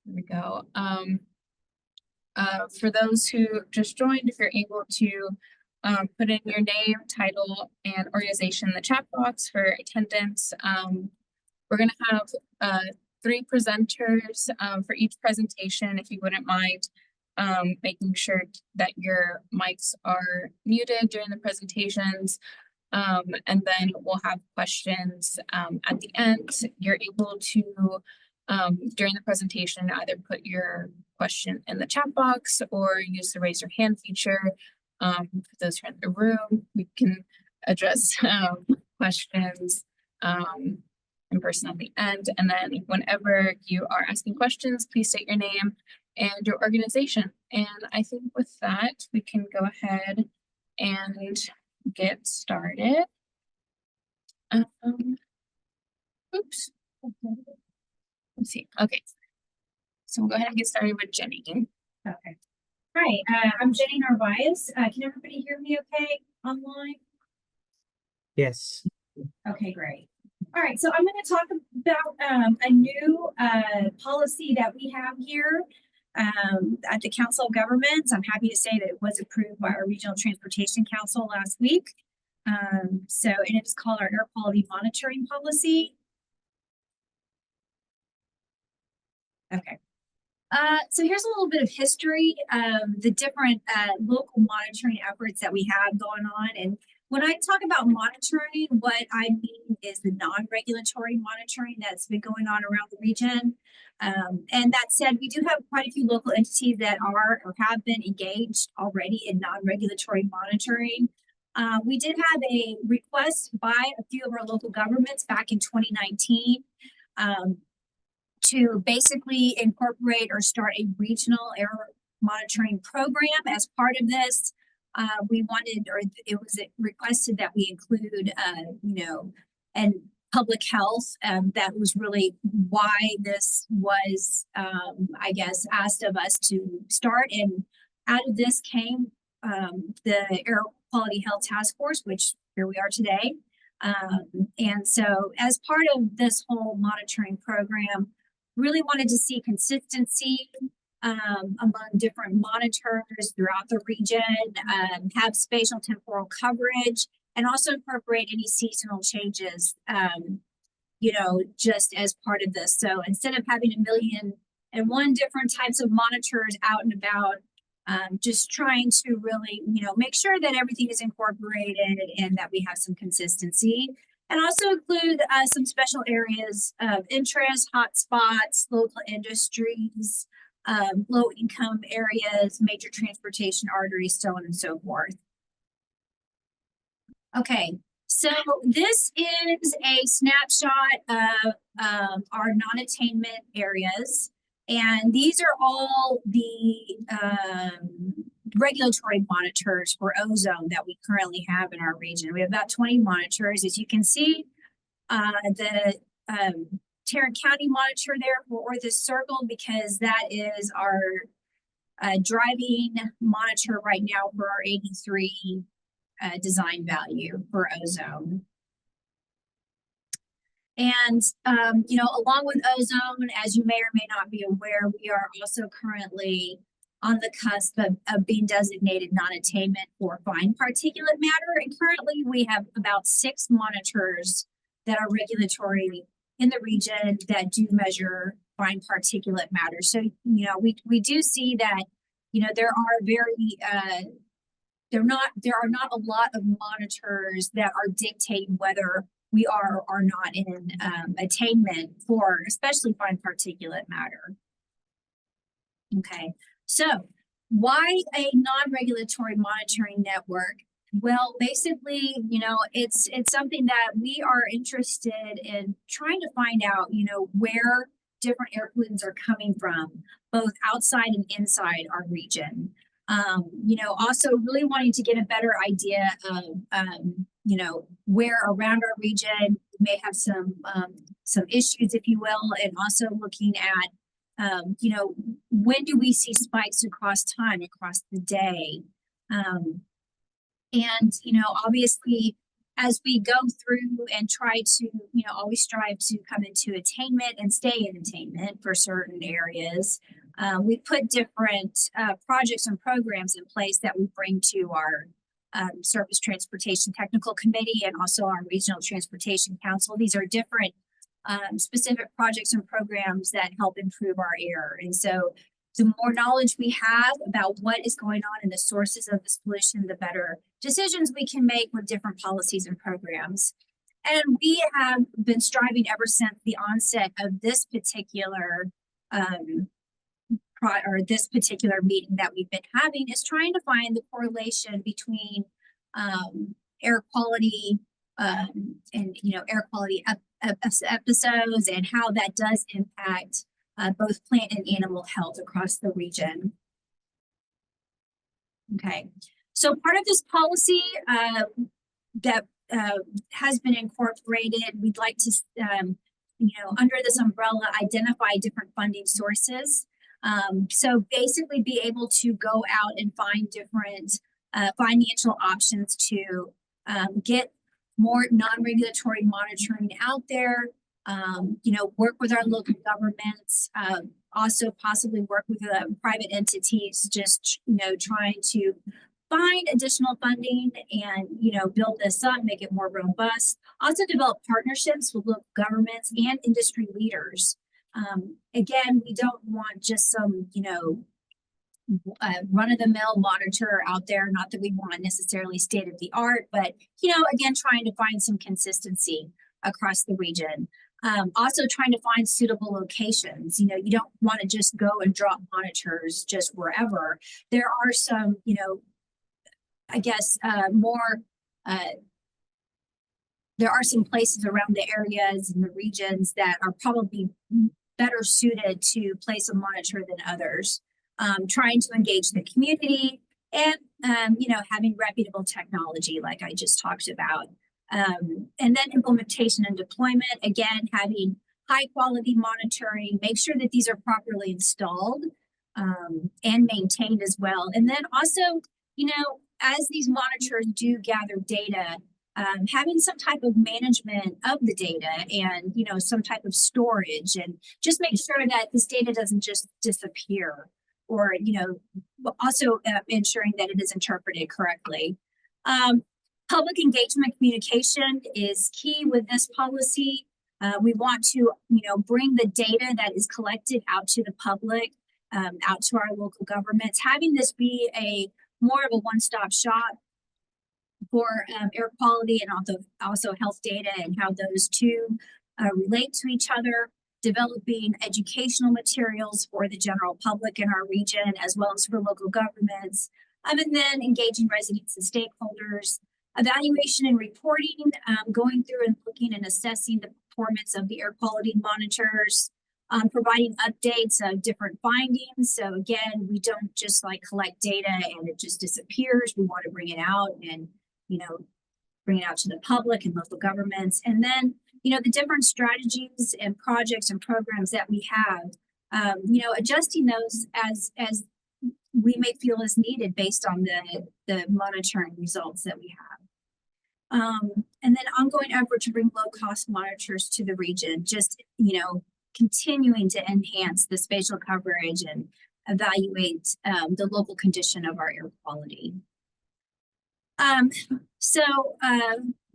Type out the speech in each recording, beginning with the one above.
There we go. For those who just joined, if you're able to put in your name, title, and organization in the chat box for attendance. We're going to have 3 presenters for each presentation, if you wouldn't mind making sure that your mics are muted during the presentations. And then we'll have questions at the end. You're able to, during the presentation, either put your question in the chat box or use the raise your hand feature. For those who are in the room, we can address questions in person at the end. And then whenever you are asking questions, please state your name and your organization. And I think with that, we can go ahead and get started. Oops. Let's see. Okay. So we'll go ahead and get started with Jenny. Okay. Hi, I'm Jenny Narvaez. Can everybody hear me okay online? Yes. Okay, great. All right, so I'm going to talk about a new policy that we have here at the Council of Governments. I'm happy to say that it was approved by our Regional Transportation Council last week. And it's called our Air Quality Monitoring Policy. Okay. So here's a little bit of history of the different local monitoring efforts that we have going on. And when I talk about monitoring, what I mean is the non-regulatory monitoring that's been going on around the region. And that said, we do have quite a few local entities that are or have been engaged already in non-regulatory monitoring. We did have a request by a few of our local governments back in 2019 to basically incorporate or start a regional air monitoring program as part of this. We wanted, or it was requested that we include, and public health. That was really why this was, I guess, asked of us to start. And out of this came the Air Quality Health Task Force, which here we are today. And so as part of this whole monitoring program, really wanted to see consistency among different monitors throughout the region, have spatial temporal coverage, and also incorporate any seasonal changes, just as part of this. So instead of having 1,000,001 different types of monitors out and about, just trying to really, make sure that everything is incorporated and that we have some consistency. And also include some special areas of interest, hotspots, local industries, low-income areas, major transportation arteries, so on and so forth. Okay, so this is a snapshot of our non-attainment areas. And these are all the regulatory monitors for ozone that we currently have in our region. We have about 20 monitors. As you can see, the Tarrant County monitor there for this circle, because that is our driving monitor right now for our 83 design value for ozone. And, along with ozone, as you may or may not be aware, we are also currently on the cusp of being designated non-attainment for fine particulate matter. And currently we have about 6 monitors that are regulatory in the region that do measure fine particulate matter. So, we do see that, there are not a lot of monitors that are dictating whether we are or not in attainment for especially fine particulate matter. Okay. So why a non-regulatory monitoring network? Well, basically, it's something that we are interested in trying to find out, where different air pollutants are coming from, both outside and inside our region. Also really wanting to get a better idea of, where around our region we may have some issues, if you will, and also looking at, when do we see spikes across time, across the day? And, obviously, as we go through and try to, always strive to come into attainment and stay in attainment for certain areas, we put different projects and programs in place that we bring to our Surface Transportation Technical Committee and also our Regional Transportation Council. These are different specific projects and programs that help improve our air. And so the more knowledge we have about what is going on and the sources of this pollution, the better decisions we can make with different policies and programs. And we have been striving ever since the onset of this particular meeting that we've been having, is trying to find the correlation between air quality and air quality episodes and how that does impact both plant and animal health across the region. Okay, so part of this policy that has been incorporated, we'd like to, under this umbrella, identify different funding sources. So basically be able to go out and find different financial options to get more non-regulatory monitoring out there, work with our local governments, also possibly work with private entities, just, trying to find additional funding and, build this up, make it more robust. Also develop partnerships with local governments and industry leaders. Again, we don't want just some, run-of-the-mill monitor out there, not that we want necessarily state-of-the-art, but, again, trying to find some consistency across the region. Also trying to find suitable locations. You don't want to just go and drop monitors just wherever. There are some, there are some places around the areas and the regions that are probably better suited to place a monitor than others. Trying to engage the community and, having reputable technology like I just talked about. And then implementation and deployment, again, having high quality monitoring, make sure that these are properly installed and maintained as well. And then also, as these monitors do gather data, having some type of management of the data and, some type of storage, and just make sure that this data doesn't just disappear, or, also ensuring that it is interpreted correctly. Public engagement communication is key with this policy. We want to, bring the data that is collected out to the public, out to our local governments, having this be more of a one-stop shop for air quality and also health data and how those two relate to each other. Developing educational materials for the general public in our region, as well as for local governments, and then engaging residents and stakeholders. Evaluation and reporting, going through and looking and assessing the performance of the air quality monitors, providing updates of different findings. So again, we don't just collect data and it just disappears. We want to bring it out and, bring it out to the public and local governments. And then, the different strategies and projects and programs that we have, adjusting those as we may feel is needed based on the monitoring results that we have. And then ongoing effort to bring low-cost monitors to the region, just, continuing to enhance the spatial coverage and evaluate the local condition of our air quality.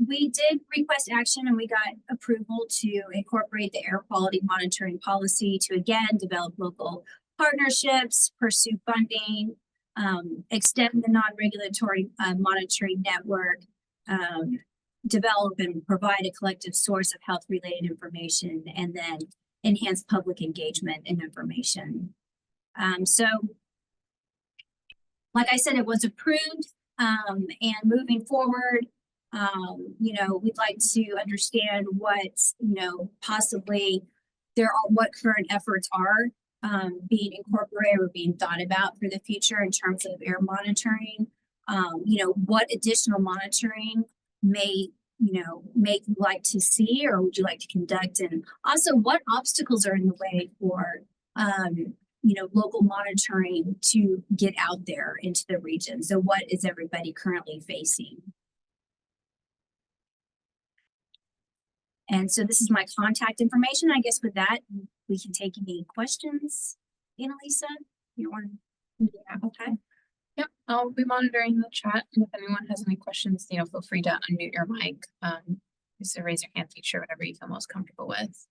We did request action and we got approval to incorporate the air quality monitoring policy to, again, develop local partnerships, pursue funding, extend the non-regulatory monitoring network, develop and provide a collective source of health-related information, and then enhance public engagement and information. Like I said, it was approved, and moving forward, we'd like to understand what, possibly what current efforts are being incorporated or being thought about for the future in terms of air monitoring. What additional monitoring may you like to see or would you like to conduct, and also what obstacles are in the way for local monitoring to get out there into the region. So what is everybody currently facing? And so this is my contact information. I guess with that, we can take any questions. Annalisa, you want? Yeah. Okay. Yep, I'll be monitoring the chat, and if anyone has any questions, you know, feel free to unmute your mic. Just raise your hand feature, whatever you feel most comfortable with.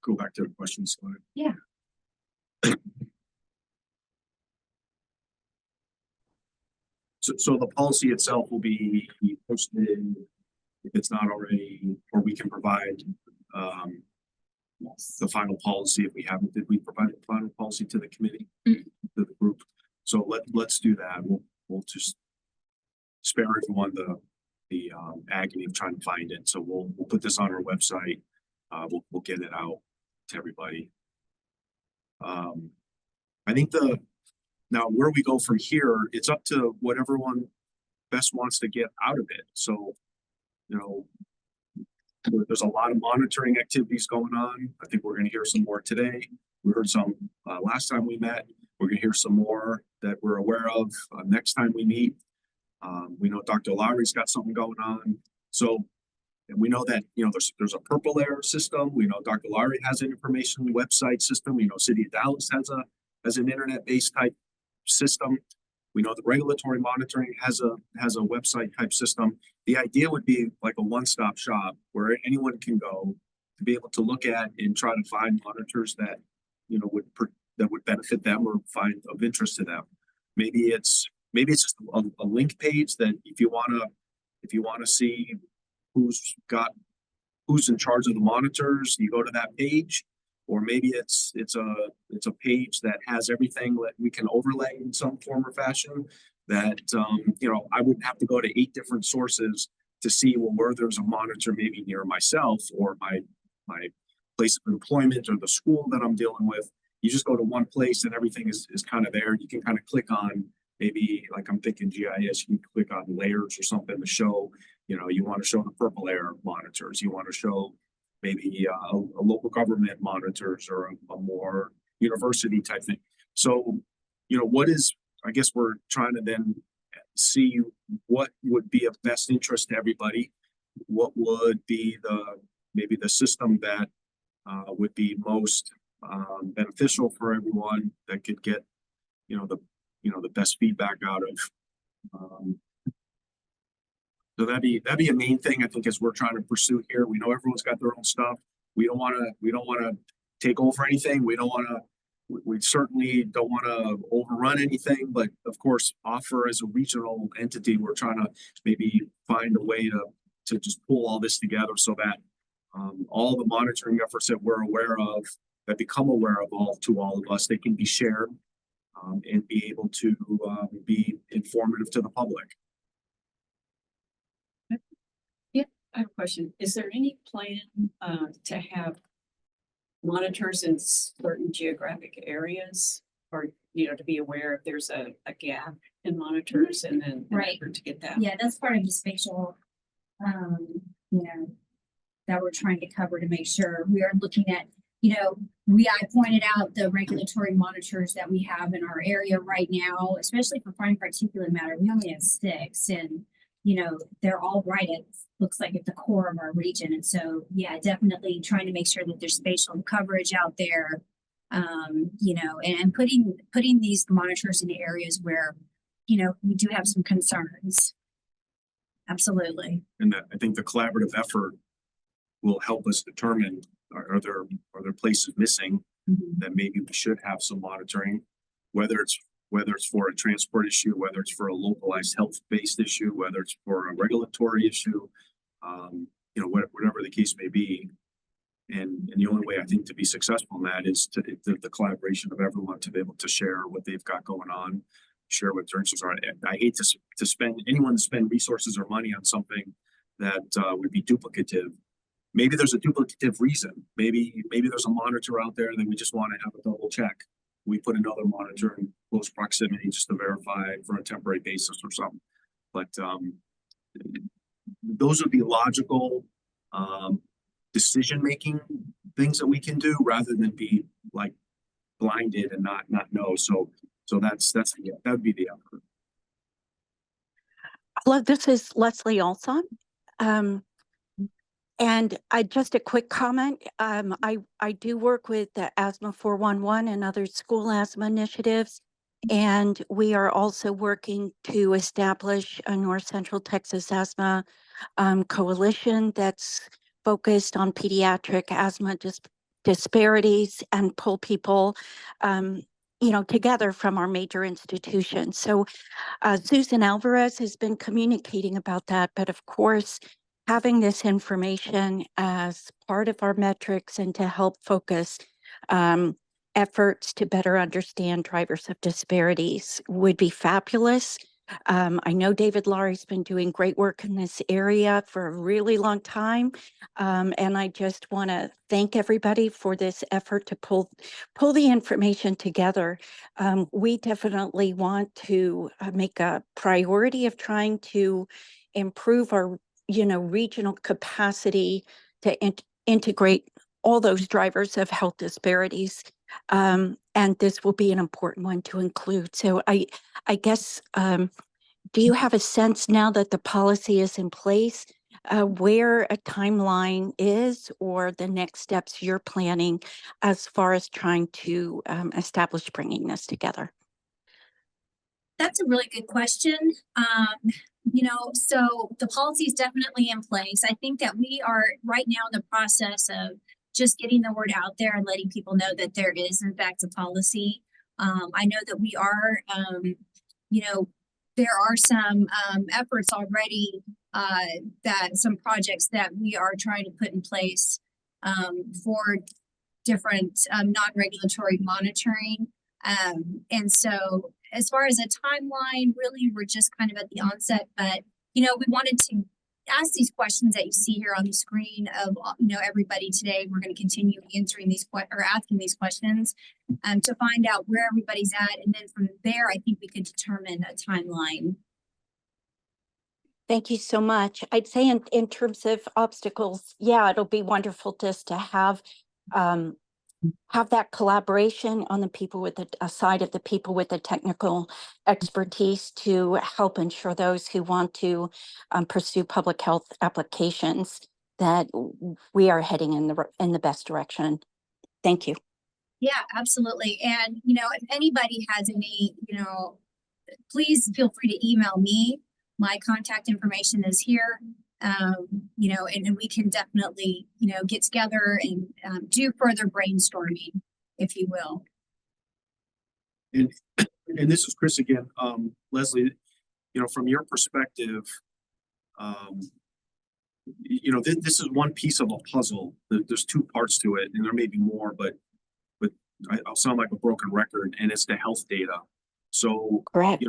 Go back to the question slide. Yeah. So the policy itself will be posted, if it's not already, or we can provide Yes. the final policy if we haven't. Did we provide the final policy to the committee, Mm. to the group? So let's do that. We'll just spare everyone the agony of trying to find it. So we'll put this on our website. We'll get it out to everybody. I think now where we go from here, it's up to what everyone best wants to get out of it. So, you know, there's a lot of monitoring activities going on. I think we're going to hear some more today. We heard some last time we met. We're going to hear some more that we're aware of next time we meet. We know Dr. Lowry's got something going on. So, and we know that, you know, there's a Purple Air system. We know Dr. Lowry has an information website system. We know City of Dallas has an internet-based type system. We know the regulatory monitoring has a website type system. The idea would be like a one-stop shop where anyone can go to be able to look at and try to find monitors that, you know, would benefit them or find of interest to them. Maybe it's just a link page that if you wanna see who's in charge of the monitors, you go to that page. Or maybe it's a page that has everything that we can overlay in some form or fashion that, you know, I wouldn't have to go to 8 different sources to see, well, where there's a monitor maybe near myself or my place of employment or the school that I'm dealing with. You just go to one place and everything is kind of there. You can kind of click on, maybe like I'm thinking GIS, you can click on layers or something to show, you know, you want to show the Purple Air monitors, you want to show maybe a local government monitors or a more university type thing. So, you know, I guess we're trying to then see what would be of best interest to everybody. What would be maybe the system that would be most beneficial for everyone that could get, the best feedback out of. So that'd be a main thing I think as we're trying to pursue here. We know everyone's got their own stuff. We don't want to take over anything. We certainly don't want to overrun anything, but of course, offer as a regional entity, we're trying to maybe find a way to just pull all this together so that all the monitoring efforts that we're aware of, that become aware of all of us, they can be shared and be able to be informative to the public. I have a question. Is there any plan to have monitors in certain geographic areas, or, you know, to be aware if there's a gap in monitors and then an Right. effort to get that? Yeah, that's part of the spatial, that we're trying to cover to make sure we are looking at, I pointed out the regulatory monitors that we have in our area right now, especially for fine particulate matter. We only have 6, and they're all right at, looks like at the core of our region. And so, yeah, definitely trying to make sure that there's spatial coverage out there, and putting these monitors in areas where, we do have some concerns. Absolutely. And that I think the collaborative effort will help us determine, are there places missing Mhm. that maybe we should have some monitoring, whether it's for a transport issue, whether it's for a localized health-based issue, whether it's for a regulatory issue, whatever the case may be. And the only way I think to be successful in that is the collaboration of everyone to be able to share what they've got going on, share what their interests are. I hate to spend resources or money on something that would be duplicative. Maybe there's a duplicative reason. Maybe there's a monitor out there that we just want to have a double check. We put another monitor in close proximity just to verify for a temporary basis or something. But those would be logical decision-making things that we can do rather than be like blinded and not know. So that would be the effort. Hello, this is Leslie Olson. And just a quick comment, I do work with the Asthma 411 and other school asthma initiatives. And we are also working to establish a North Central Texas Asthma Coalition that's focused on pediatric asthma disparities and pull people, together from our major institutions. So Susan Alvarez has been communicating about that, but of course, having this information as part of our metrics and to help focus efforts to better understand drivers of disparities would be fabulous. I know David Laurie's been doing great work in this area for a really long time. And I just want to thank everybody for this effort to pull the information together. We definitely want to make a priority of trying to improve our, regional capacity to integrate all those drivers of health disparities. And this will be an important one to include. So I guess, do you have a sense now that the policy is in place, where a timeline is or the next steps you're planning as far as trying to establish bringing this together? That's a really good question. So the policy is definitely in place. I think that we are right now in the process of just getting the word out there and letting people know that there is in fact a policy. I know that we are, there are some efforts already that some projects that we are trying to put in place for different non-regulatory monitoring. And so as far as a timeline, really, we're just kind of at the onset, but, we wanted to ask these questions that you see here on the screen of, everybody today. We're going to continue answering these asking these questions to find out where everybody's at. And then from there, I think we could determine a timeline. Thank you so much. I'd say in terms of obstacles, yeah, it'll be wonderful just to have that collaboration on the people with the side of the people with the technical expertise to help ensure those who want to pursue public health applications that we are heading in the best direction. Thank you. Yeah, absolutely. And, if anybody has any, please feel free to email me. My contact information is here. And we can definitely, get together and do further brainstorming, if you will. And this is Chris again. Leslie, from your perspective, this is one piece of a puzzle. There's two parts to it, and there may be more, but I'll sound like a broken record, and it's the health data. So, correct.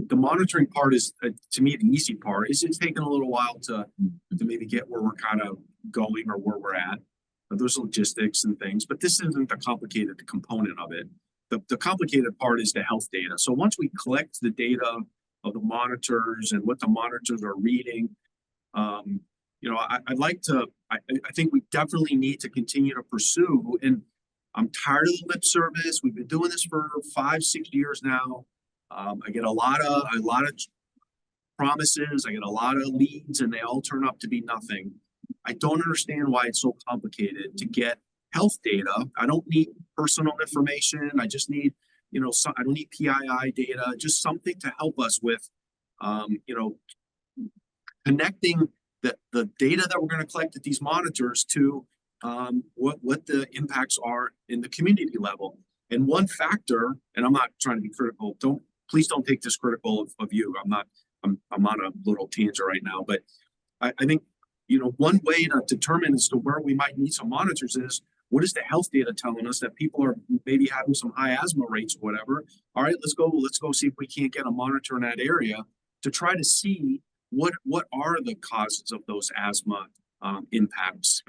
The monitoring part is, to me, the easy part. It's taking a little while to maybe get where we're kind of going or where we're at. There's logistics and things, but this isn't the complicated component of it. The complicated part is the health data. So once we collect the data of the monitors and what the monitors are reading, I'd like to, I think we definitely need to continue to pursue, and I'm tired of the lip service. We've been doing this for 5-6 years now. I get a lot of promises. I get a lot of leads, and they all turn up to be nothing. I don't understand why it's so complicated to get health data. I don't need personal information. I just need, I don't need PII data, just something to help us with, connecting the data that we're going to collect at these monitors to what the impacts are in the community level. And one factor, and I'm not trying to be critical, please don't take this critical of you. I'm on a little tangent right now, but I think, one way to determine as to where we might need some monitors is, what is the health data telling us that people are maybe having some high asthma rates or whatever? All right, let's go see if we can't get a monitor in that area to try to see what are the causes of those asthma impacts.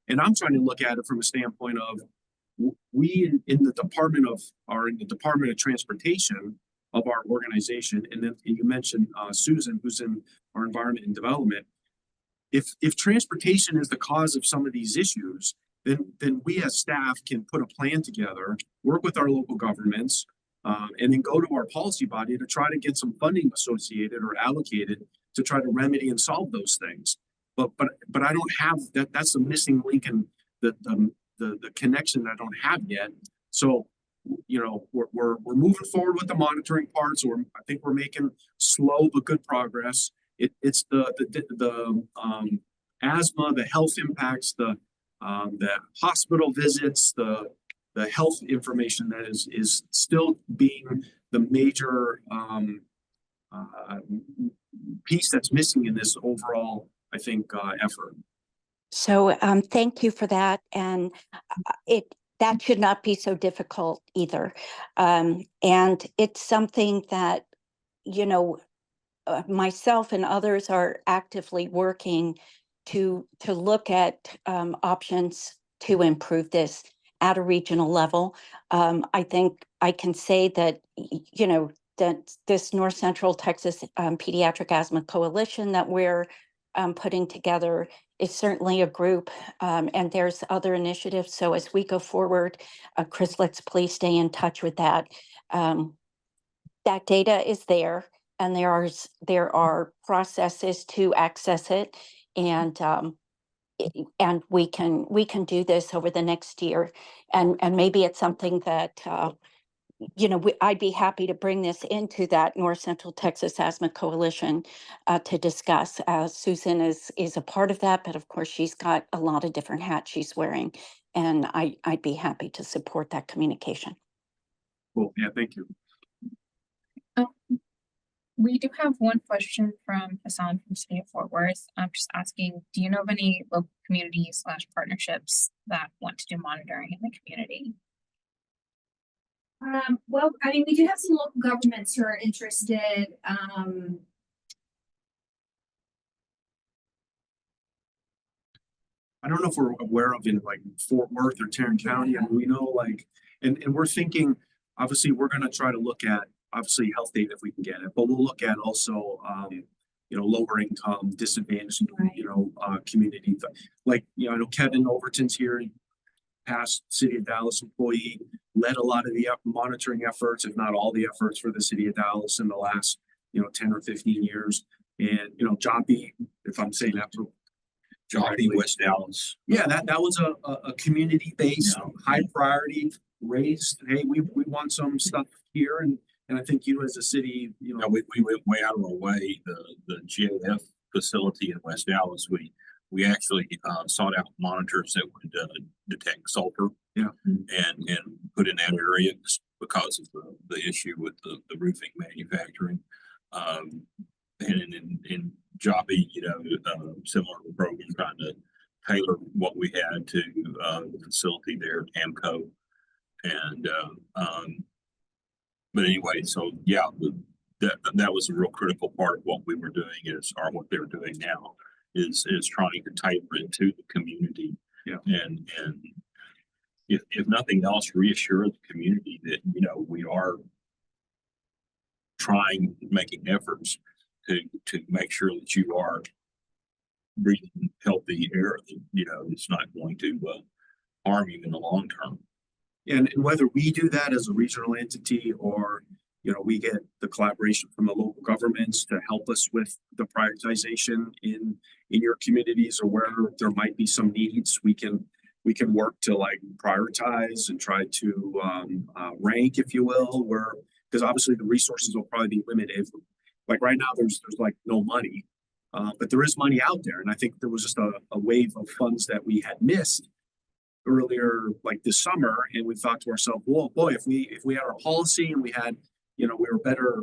And I'm trying to look at it from a standpoint of, we in the Department of Transportation of our organization, and then you mentioned Susan, who's in our environment and development. If transportation is the cause of some of these issues, then we as staff can put a plan together, work with our local governments, and then go to our policy body to try to get some funding associated or allocated to try to remedy and solve those things. but I don't have that. That's the missing link in the connection that I don't have yet. So, you know, we're moving forward with the monitoring part. So I think we're making slow but good progress. It's the asthma, the health impacts, the hospital visits, the health information that is still being the major piece that's missing in this overall, I think, effort. So thank you for that. And that should not be so difficult either. And it's something that, you know, myself and others are actively working to look at options to improve this at a regional level. I think I can say that, you know, that this North Central Texas Pediatric Asthma Coalition that we're putting together is certainly a group, and there's other initiatives. So as we go forward, Chris, let's please stay in touch with that. That data is there, and there are processes to access it, and we can do this over the next year, and maybe it's something that you know, I'd be happy to bring this into that North Central Texas Asthma Coalition to discuss. Susan is a part of that, but of course she's got a lot of different hats she's wearing, and I'd be happy to support that communication. Cool. Yeah, thank you. We do have one question from Hassan from City of Fort Worth. I'm just asking, do you know of any local communities / partnerships that want to do monitoring in the community? Well, I mean, we do have some local governments who are interested. I don't know if we're aware of in like Fort Worth or Tarrant County, and we know like, and we're thinking, obviously, we're going to try to look at obviously health data if we can get it, but we'll look at also, you know, lower income, disadvantaged, Right. you know, community. Like, you know, I know Kevin Overton's here, past City of Dallas employee, led a lot of the monitoring efforts, if not all the efforts for the City of Dallas in the last, you know, 10 or 15 years. And, you know, Joppy, if I'm saying that Joppy, West Dallas. yeah, that was a community-based, high priority raised, hey, we want some stuff here, and I think you as a city, you know. Now, we went way out of our way. The GAF facility in West Dallas, we actually sought out monitors that would detect sulfur. Yeah. And put in that area just because of the issue with the roofing manufacturing. And in Joppy, you know, similar program trying to tailor what we had to the facility there at AMCO. And but anyway, so yeah, that was a real critical part of what we were doing or what they're doing now is trying to tailor it to the community. Yeah. And if nothing else, reassure the community that, you know, we are making efforts to make sure that you are breathing healthy air that, you know, it's not going to harm you in the long term. And whether we do that as a regional entity or, you know, we get the collaboration from the local governments to help us with the prioritization in your communities or where there might be some needs, we can work to like prioritize and try to rank, if you will, because obviously the resources will probably be limited. Like right now, there's like no money, but there is money out there. And I think there was just a wave of funds that we had missed earlier, like this summer. And we thought to ourselves, well, boy, if we had our policy and we had, you know, we were better,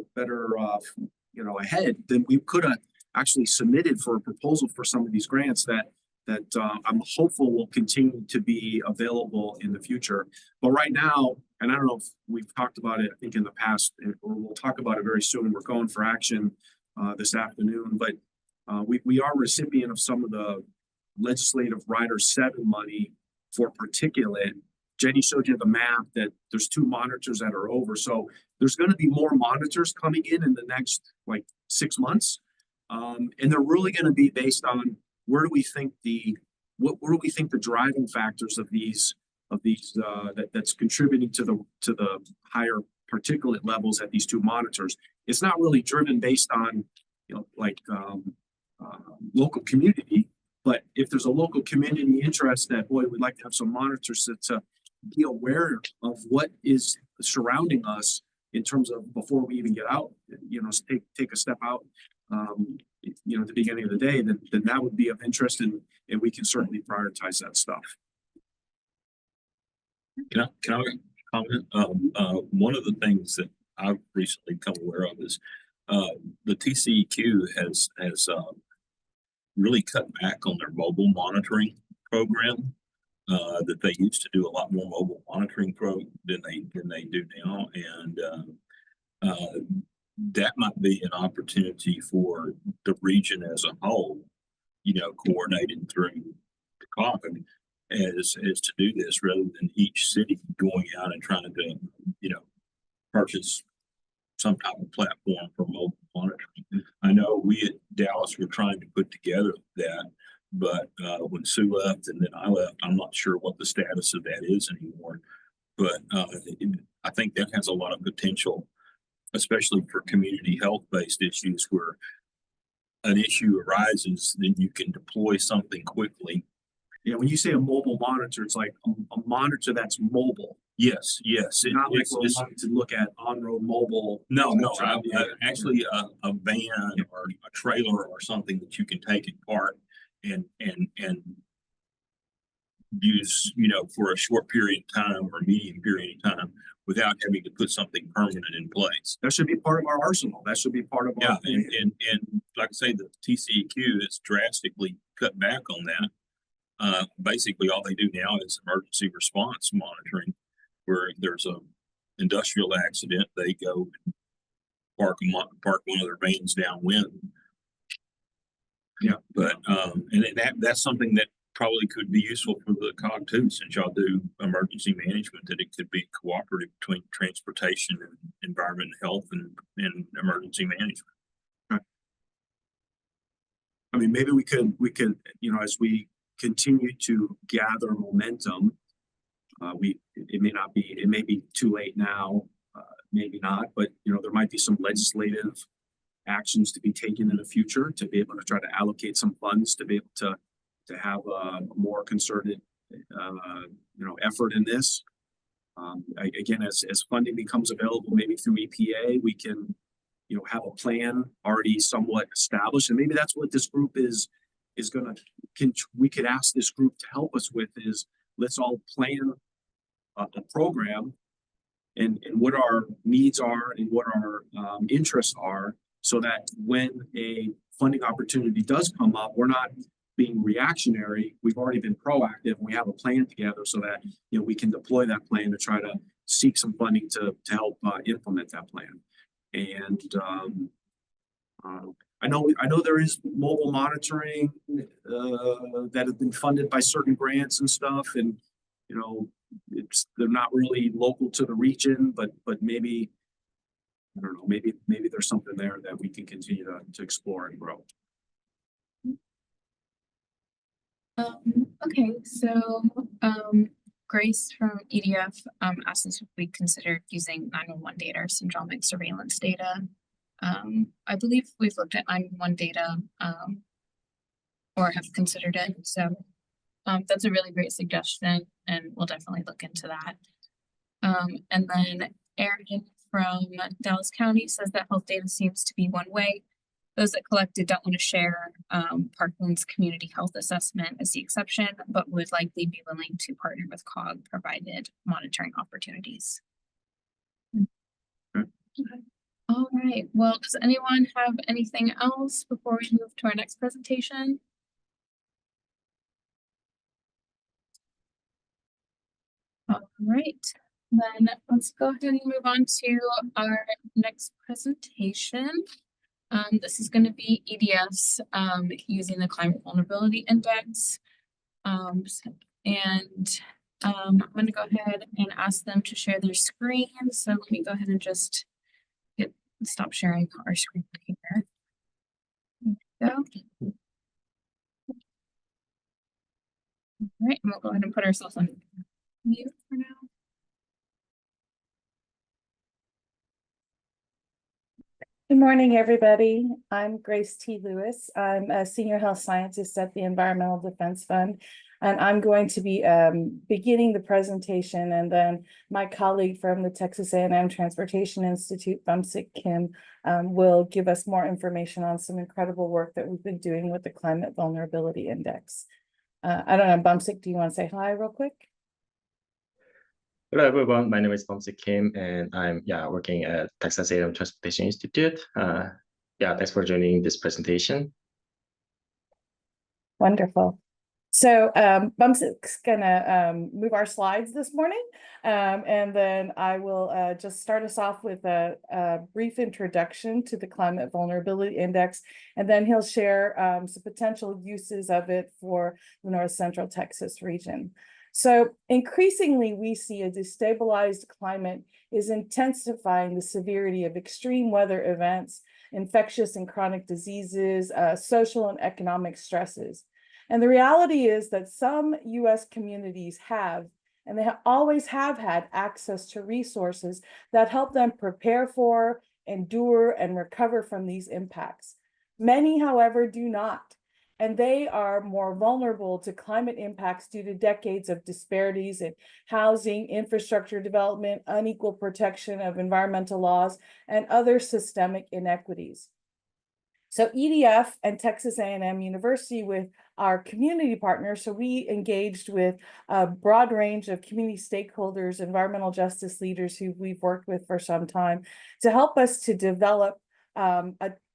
you know, ahead, then we could have actually submitted for a proposal for some of these grants that I'm hopeful will continue to be available in the future. But right now, and I don't know if we've talked about it, I think in the past, or we'll talk about it very soon. We're going for action this afternoon, but we are recipient of some of the legislative Rider 7 money for particulate. Jenny showed you the map that there's 2 monitors that are over. So there's going to be more monitors coming in the next like 6 months. And they're really going to be based on where do we think the driving factors of these that's contributing to the higher particulate levels at these 2 monitors. It's not really driven based on, you know, like local community. if there's a local community interest that, boy, we'd like to have some monitors to be aware of what is surrounding us in terms of before we even get out, you know, take a step out, you know, at the beginning of the day, then that would be of interest, and we can certainly prioritize that stuff. Can I comment? One of the things that I've recently become aware of is, the TCEQ has really cut back on their mobile monitoring program. That they used to do a lot more mobile monitoring than they do now, and that might be an opportunity for the region as a whole, you know, coordinated through the COG as to do this rather than each city going out and trying to, you know, purchase some type of platform for mobile monitoring. I know we at Dallas were trying to put together that, but when Sue left and then I left, I'm not sure what the status of that is anymore. But I think that has a lot of potential, especially for community health-based issues where an issue arises, then you can deploy something quickly. Yeah, when you say a mobile monitor, it's like a monitor that's mobile. Yes, yes. It's not like we're wanting to look at on-road mobile. No, actually a van or a trailer or something that you can take apart and use, you know, for a short period of time or a medium period of time without having to put something permanent in place. That should be part of our arsenal. That should be part of Yeah, our. and like I say, the TCEQ has drastically cut back on that. Basically all they do now is emergency response monitoring, where there's a industrial accident, they go and park one of their vans downwind. Yeah. But and that's something that probably could be useful for the COG too, since y'all do emergency management, that it could be cooperative between transportation and environment and health and emergency management. I mean, maybe we could, you know, as we continue to gather momentum, it may be too late now, maybe not, but you know, there might be some legislative actions to be taken in the future to be able to try to allocate some funds to be able to have a more concerted, you know, effort in this. Again, as funding becomes available, maybe through EPA, we can, you know, have a plan already somewhat established, and maybe that's what this group is gonna. We could ask this group to help us with is, let's all plan a program and what our needs are and what our interests are, so that when a funding opportunity does come up, we're not being reactionary. We've already been proactive. We have a plan together so that, you know, we can deploy that plan to try to seek some funding to help implement that plan. And I know there is mobile monitoring that have been funded by certain grants and stuff, and you know, they're not really local to the region, but maybe, I don't know, maybe there's something there that we can continue to explore and grow. Okay, so Grace from EDF asked us if we considered using 911 data or syndromic surveillance data. I believe we've looked at 911 data or have considered it, so that's a really great suggestion, and we'll definitely look into that. And then Aaron from Dallas County says that health data seems to be one way. Those that collected don't want to share. Parkland's community health assessment is the exception, but would likely be willing to partner with COG provided monitoring opportunities. Okay. All right, well, does anyone have anything else before we move to our next presentation? All right, then let's go ahead and move on to our next presentation. This is going to be EDF's using the Climate Vulnerability Index. I'm going to go ahead and ask them to share their screen. So let me go ahead and just stop sharing our screen here. There we go. All right, and we'll go ahead and put ourselves on mute for now. Good morning, everybody. I'm Grace T. Lewis. I'm a senior health scientist at the Environmental Defense Fund. And I'm going to be beginning the presentation, and then my colleague from the Texas A&M Transportation Institute, Bumsik Kim, will give us more information on some incredible work that we've been doing with the Climate Vulnerability Index. I don't know, Bumsik, do you want to say hi real quick? Hello everyone, my name is Bumsik Kim and I'm working at Texas A&M Transportation Institute. Thanks for joining this presentation. Wonderful. So Bumsik's gonna move our slides this morning, and then I will just start us off with a brief introduction to the Climate Vulnerability Index, and then he'll share some potential uses of it for the North Central Texas region. So increasingly, we see a destabilized climate is intensifying the severity of extreme weather events, infectious and chronic diseases, social and economic stresses. And the reality is that some US communities have, and they always have had access to resources that help them prepare for, endure, and recover from these impacts. Many, however, do not. And they are more vulnerable to climate impacts due to decades of disparities in housing, infrastructure development, unequal protection of environmental laws, and other systemic inequities. So EDF and Texas A&M University, with our community partners, so we engaged with a broad range of community stakeholders, environmental justice leaders who we've worked with for some time, to help us to develop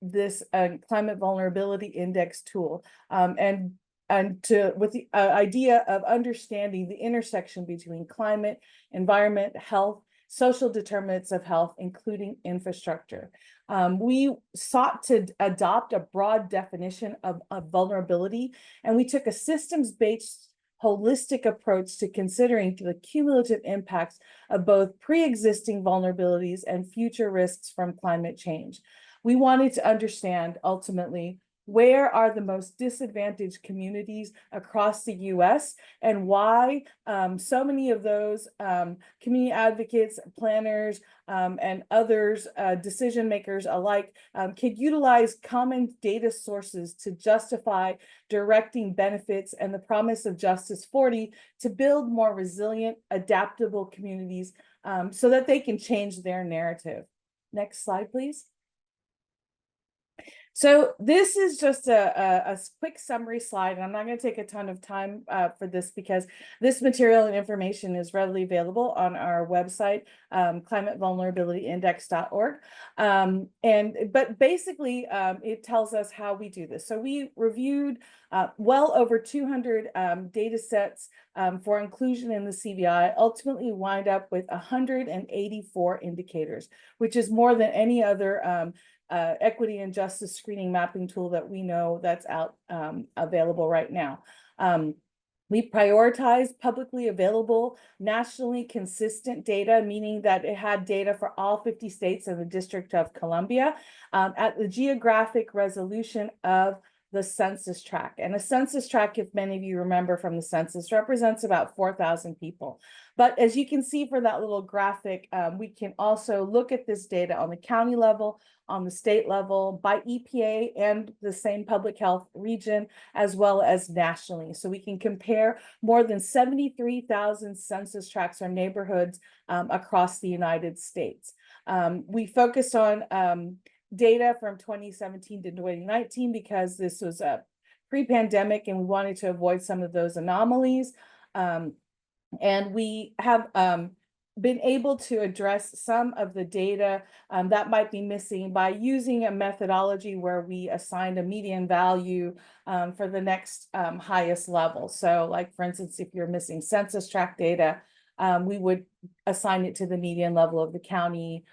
this climate vulnerability index tool, with the idea of understanding the intersection between climate, environment, health, social determinants of health, including infrastructure. We sought to adopt a broad definition of vulnerability, and we took a systems-based holistic approach to considering the cumulative impacts of both pre-existing vulnerabilities and future risks from climate change. We wanted to understand ultimately where are the most disadvantaged communities across the US and why so many of those community advocates, planners, and others, decision makers alike, could utilize common data sources to justify directing benefits and the promise of Justice 40 to build more resilient, adaptable communities so that they can change their narrative. Next slide, please. So this is just a quick summary slide, and I'm not going to take a ton of time for this because this material and information is readily available on our website, climatevulnerabilityindex.org. But basically, it tells us how we do this. So we reviewed well over 200 data sets for inclusion in the CVI, ultimately wind up with 184 indicators, which is more than any other equity and justice screening mapping tool that we know that's out available right now. We prioritize publicly available, nationally consistent data, meaning that it had data for all 50 states and the District of Columbia at the geographic resolution of the census tract. And a census tract, if many of you remember from the census, represents about 4,000 people. But as you can see for that little graphic, we can also look at this data on the county level, on the state level, by EPA and the same public health region, as well as nationally. So we can compare more than 73,000 census tracts or neighborhoods across the United States. We focused on data from 2017 to 2019 because this was a pre-pandemic and we wanted to avoid some of those anomalies. And we have been able to address some of the data that might be missing by using a methodology where we assigned a median value for the next highest level. So like, for instance, if you're missing census tract data, we would assign it to the median level of the county,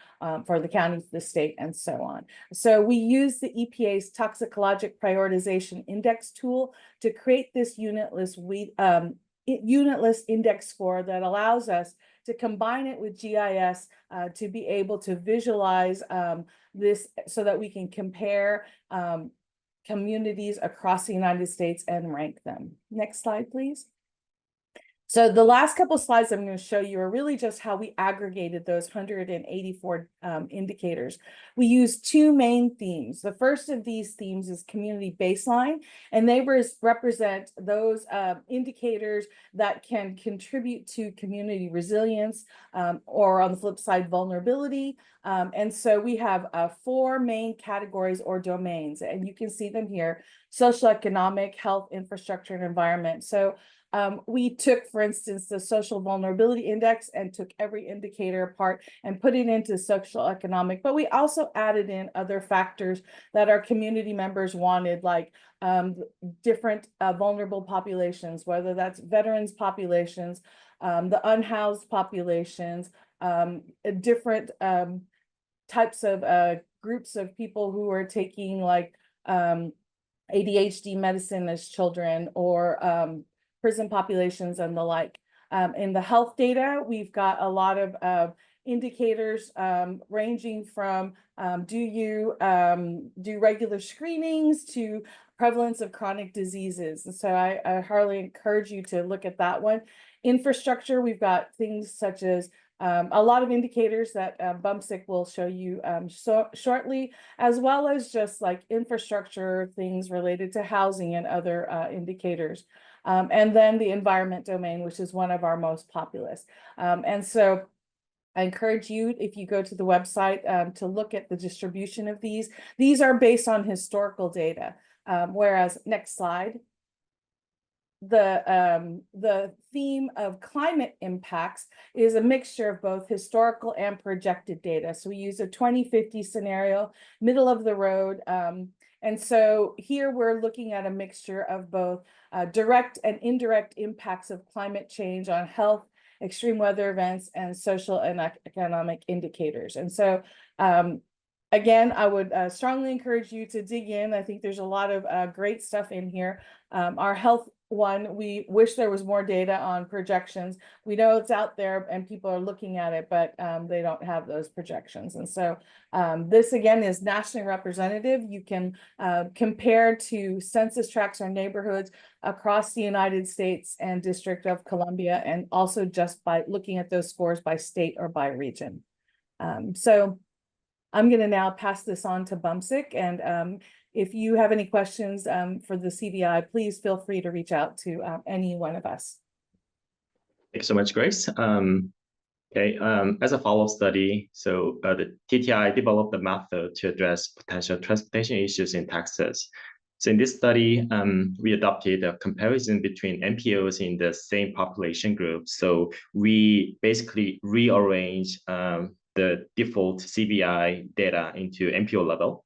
for the county, the state, and so on. So we use the EPA's Toxicologic Prioritization Index tool to create this unitless index score that allows us to combine it with GIS to be able to visualize this so that we can compare communities across the United States and rank them. Next slide, please. So the last couple slides I'm going to show you are really just how we aggregated those 184 indicators. We use two main themes. The first of these themes is community baseline, and they represent those indicators that can contribute to community resilience, or on the flip side, vulnerability. And so we have 4 main categories or domains, and you can see them here: socioeconomic, health, infrastructure, and environment. So we took, for instance, the social vulnerability index and took every indicator apart and put it into social economic, but we also added in other factors that our community members wanted, like different vulnerable populations, whether that's veterans populations, the unhoused populations, different types of groups of people who are taking like ADHD medicine as children, or prison populations and the like. In the health data, we've got a lot of indicators ranging from do you do regular screenings to prevalence of chronic diseases. And so I highly encourage you to look at that one. Infrastructure, we've got things such as a lot of indicators that Bumsik will show you shortly, as well as just like infrastructure, things related to housing and other indicators. And then the environment domain, which is one of our most populous. And so I encourage you, if you go to the website, to look at the distribution of these. These are based on historical data, whereas, next slide, the theme of climate impacts is a mixture of both historical and projected data. So we use a 2050 scenario, middle of the road. And so here we're looking at a mixture of both direct and indirect impacts of climate change on health, extreme weather events, and social and economic indicators. And so again, I would strongly encourage you to dig in. I think there's a lot of great stuff in here. Our health one, we wish there was more data on projections. We know it's out there and people are looking at it, but they don't have those projections. And so this again is nationally representative. You can compare to census tracts or neighborhoods across the United States and District of Columbia, and also just by looking at those scores by state or by region. So I'm going to now pass this on to Bumsik, and if you have any questions for the CVI, please feel free to reach out to any one of us. Thank you so much, Grace. As a follow-up study, so the TTI developed a method to address potential transportation issues in Texas. So in this study, we adopted a comparison between MPOs in the same population group. So we basically rearrange the default CVI data into MPO level.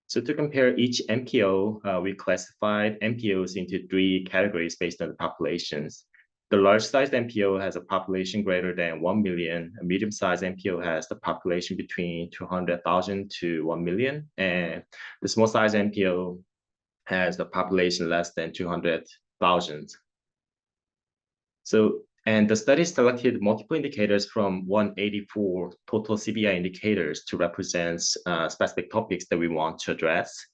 So to compare each MPO, we classified MPOs into 3 categories based on the populations. The large-sized MPO has a population greater than 1 million. A medium-sized MPO has the population between 200,000 to 1 million. And the small-sized MPO has a population less than 200,000. And the study selected multiple indicators from 184 total CVI indicators to represent specific topics that we want to address.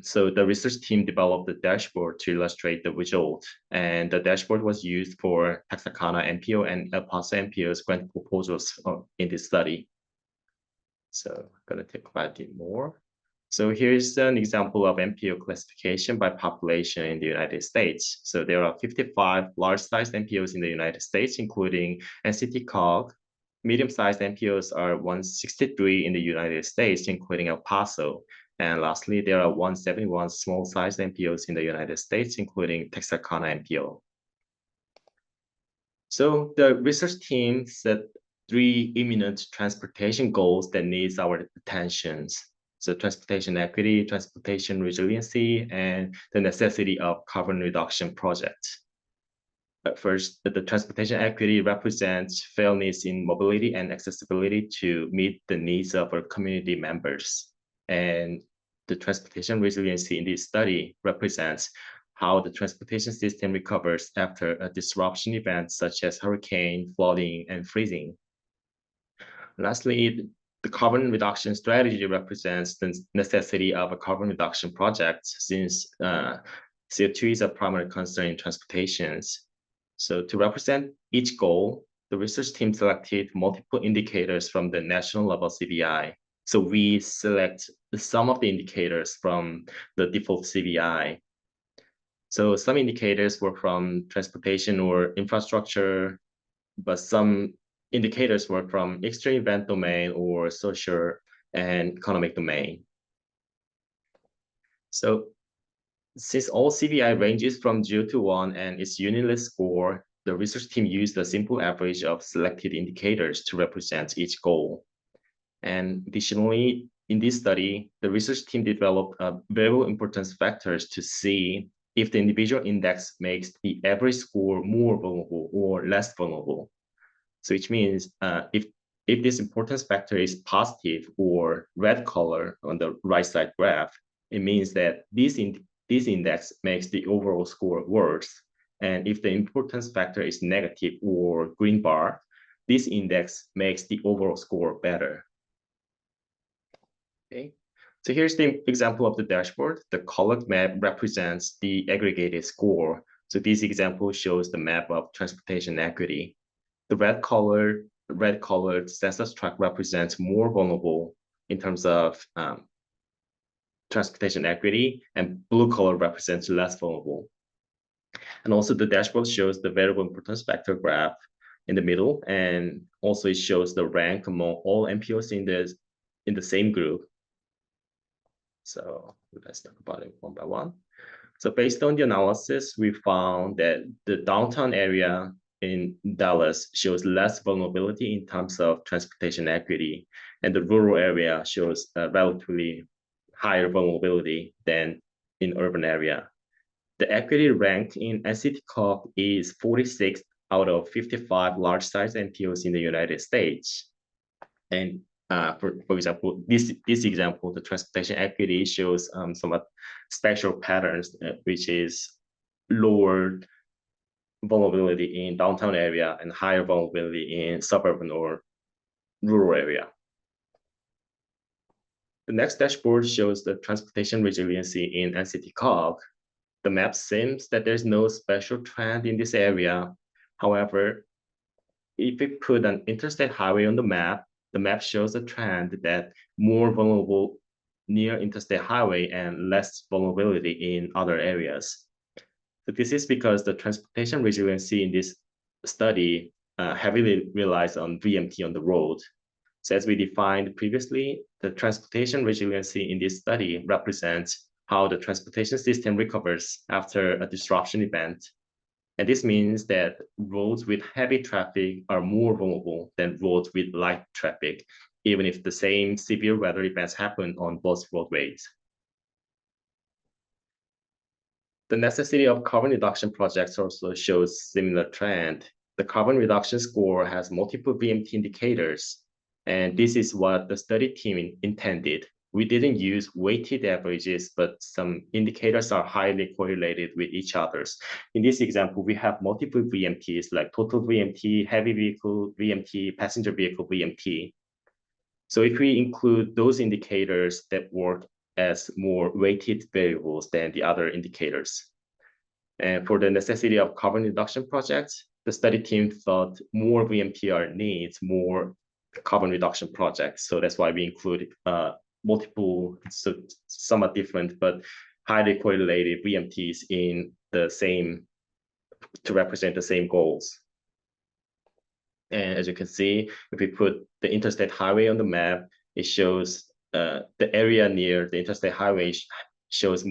So the research team developed a dashboard to illustrate the result, and the dashboard was used for Texarkana MPO and El Paso MPO's grant proposals in this study. So I'm going to talk about it more. So here's an example of MPO classification by population in the United States. So there are 55 large-sized MPOs in the United States, including NCT-COG. Medium-sized MPOs are 163 in the United States, including El Paso. And lastly, there are 171 small-sized MPOs in the United States, including Texarkana MPO. So the research team set 3 imminent transportation goals that needs our attentions. So transportation equity, transportation resiliency, and the necessity of carbon reduction projects. But first, the transportation equity represents fairness in mobility and accessibility to meet the needs of our community members. And the transportation resiliency in this study represents how the transportation system recovers after a disruption event such as hurricane, flooding, and freezing. Lastly, the carbon reduction strategy represents the necessity of a carbon reduction project, since CO2 is a primary concern in transportations. So to represent each goal, the research team selected multiple indicators from the national level CBI. So we select some of the indicators from the default CBI. So some indicators were from transportation or infrastructure, but some indicators were from extreme event domain or social and economic domain. So since all CBI ranges from 0 to 1 and its unitless score, the research team used a simple average of selected indicators to represent each goal. And additionally, in this study, the research team developed variable importance factors to see if the individual index makes the average score more vulnerable or less vulnerable. So which means if this importance factor is positive or red color on the right side graph, it means that this index makes the overall score worse. And if the importance factor is negative or green bar, this index makes the overall score better. Okay, so here's the example of the dashboard. The colored map represents the aggregated score. So this example shows the map of transportation equity. The red colored census tract represents more vulnerable in terms of transportation equity, and blue color represents less vulnerable. And also the dashboard shows the variable importance factor graph in the middle, and also it shows the rank among all MPOs in the same group. So let's talk about it one by one. So based on the analysis, we found that the downtown area in Dallas shows less vulnerability in terms of transportation equity, and the rural area shows relatively higher vulnerability than in urban area. The equity rank in NCTCOG is 46 out of 55 large-size MPOs in the United States. And for example, this example, the transportation equity shows somewhat special patterns, which is lower vulnerability in downtown area and higher vulnerability in suburban or rural area. The next dashboard shows the transportation resiliency in NCTCOG. The map seems that there's no special trend in this area. However, if we put an interstate highway on the map shows a trend that more vulnerable near interstate highway and less vulnerability in other areas. So this is because the transportation resiliency in this study heavily relies on VMT on the road. So as we defined previously, the transportation resiliency in this study represents how the transportation system recovers after a disruption event. And this means that roads with heavy traffic are more vulnerable than roads with light traffic, even if the same severe weather events happen on both roadways. The necessity of carbon reduction projects also shows similar trend. The carbon reduction score has multiple VMT indicators, and this is what the study team intended. We didn't use weighted averages, but some indicators are highly correlated with each other. In this example, we have multiple VMTs like total VMT, heavy vehicle VMT, passenger vehicle VMT. So if we include those indicators that work as more weighted variables than the other indicators. And for the necessity of carbon reduction projects, the study team thought more VMTR needs more carbon reduction projects. So that's why we include multiple, so somewhat different, but highly correlated VMTs in the same, to represent the same goals. And as you can see, if we put the interstate highway on the map, it shows the area near the interstate highway shows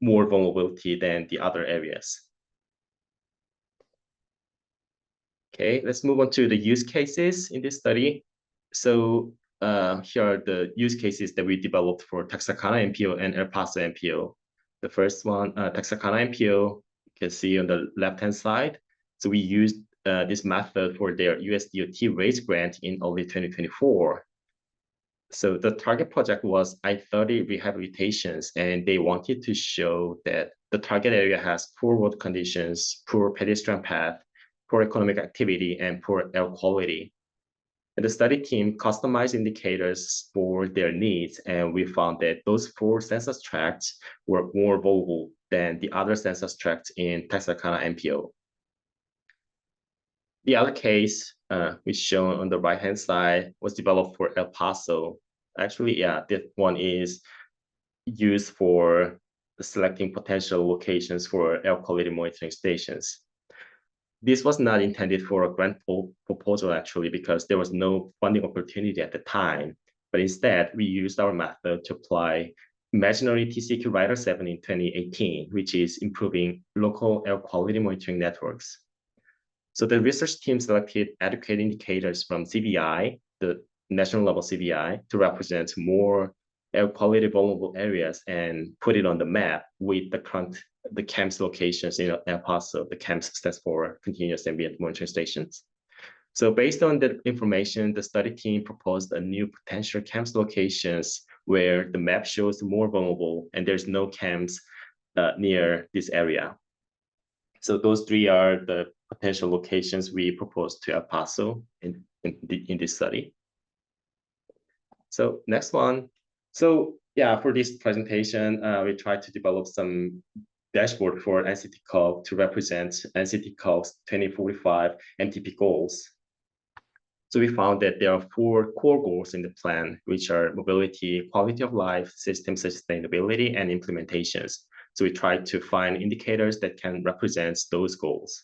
more vulnerability than the other areas. Okay, let's move on to the use cases in this study. So here are the use cases that we developed for Texarkana MPO and El Paso MPO. The first one, Texarkana MPO, you can see on the left-hand side. So we used this method for their USDOT RAISE grant in early 2024. So the target project was I-30 rehabilitations, and they wanted to show that the target area has poor road conditions, poor pedestrian path, poor economic activity, and poor air quality. And the study team customized indicators for their needs, and we found that those 4 census tracts were more vulnerable than the other census tracts in Texarkana MPO. The other case, which shown on the right-hand side, was developed for El Paso. Actually, yeah, this one is used for selecting potential locations for air quality monitoring stations. This was not intended for a grant proposal, actually, because there was no funding opportunity at the time. But instead, we used our method to apply Imaginary TCQ Rider 7 in 2018, which is improving local air quality monitoring networks. So the research team selected adequate indicators from CVI, the national level CVI, to represent more air quality vulnerable areas and put it on the map with the CAMS locations in El Paso. The CAMS stands for Continuous Ambient Monitoring Stations. So based on the information, the study team proposed a new potential CAMS locations where the map shows more vulnerable and there's no CAMS near this area. So those 3 are the potential locations we proposed to El Paso in this study. So next one. So yeah, for this presentation, we tried to develop some dashboard for NCTCOG to represent NCTCOG's 2045 MTP goals. So we found that there are 4 core goals in the plan, which are mobility, quality of life, system sustainability, and implementations. So we tried to find indicators that can represent those goals.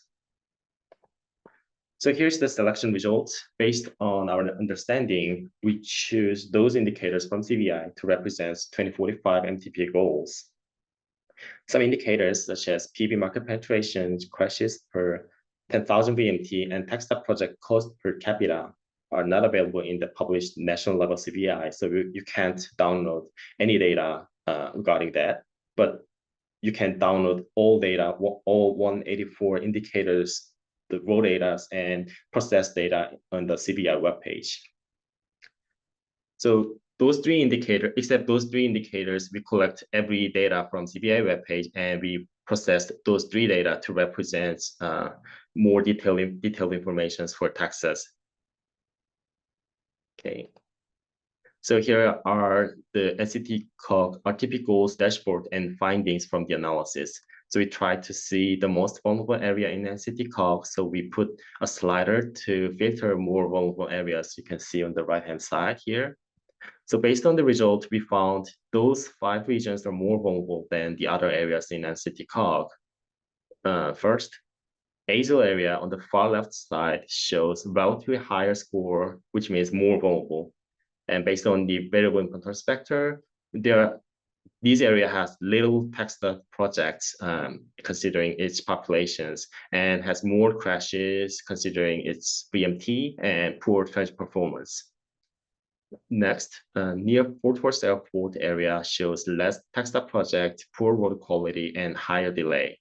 So here's the selection results. Based on our understanding, we choose those indicators from CVI to represent 2045 MTP goals. Some indicators such as PV market penetration, crashes per 10,000 VMT, and TechStop project cost per capita are not available in the published national level CVI. So you can't download any data regarding that, but you can download all data, all 184 indicators, the raw data and process data on the CVI webpage. So those 3 indicators, except those 3 indicators, we collect every data from CVI webpage and we process those 3 data to represent more detailed information for Texas. Okay. So here are the NCTCOG RTP goals dashboard and findings from the analysis. So we tried to see the most vulnerable area in NCTCOG. So we put a slider to filter more vulnerable areas. You can see on the right-hand side here. So based on the result, we found those 5 regions are more vulnerable than the other areas in NCTCOG. First, Azle area on the far left side shows relatively higher score, which means more vulnerable. And based on the variable importance factor, this area has little TechStop projects considering its populations and has more crashes considering its VMT and poor transit performance. Next, near Fort Worth Airport area shows less TechStop project, poor road quality, and higher delay.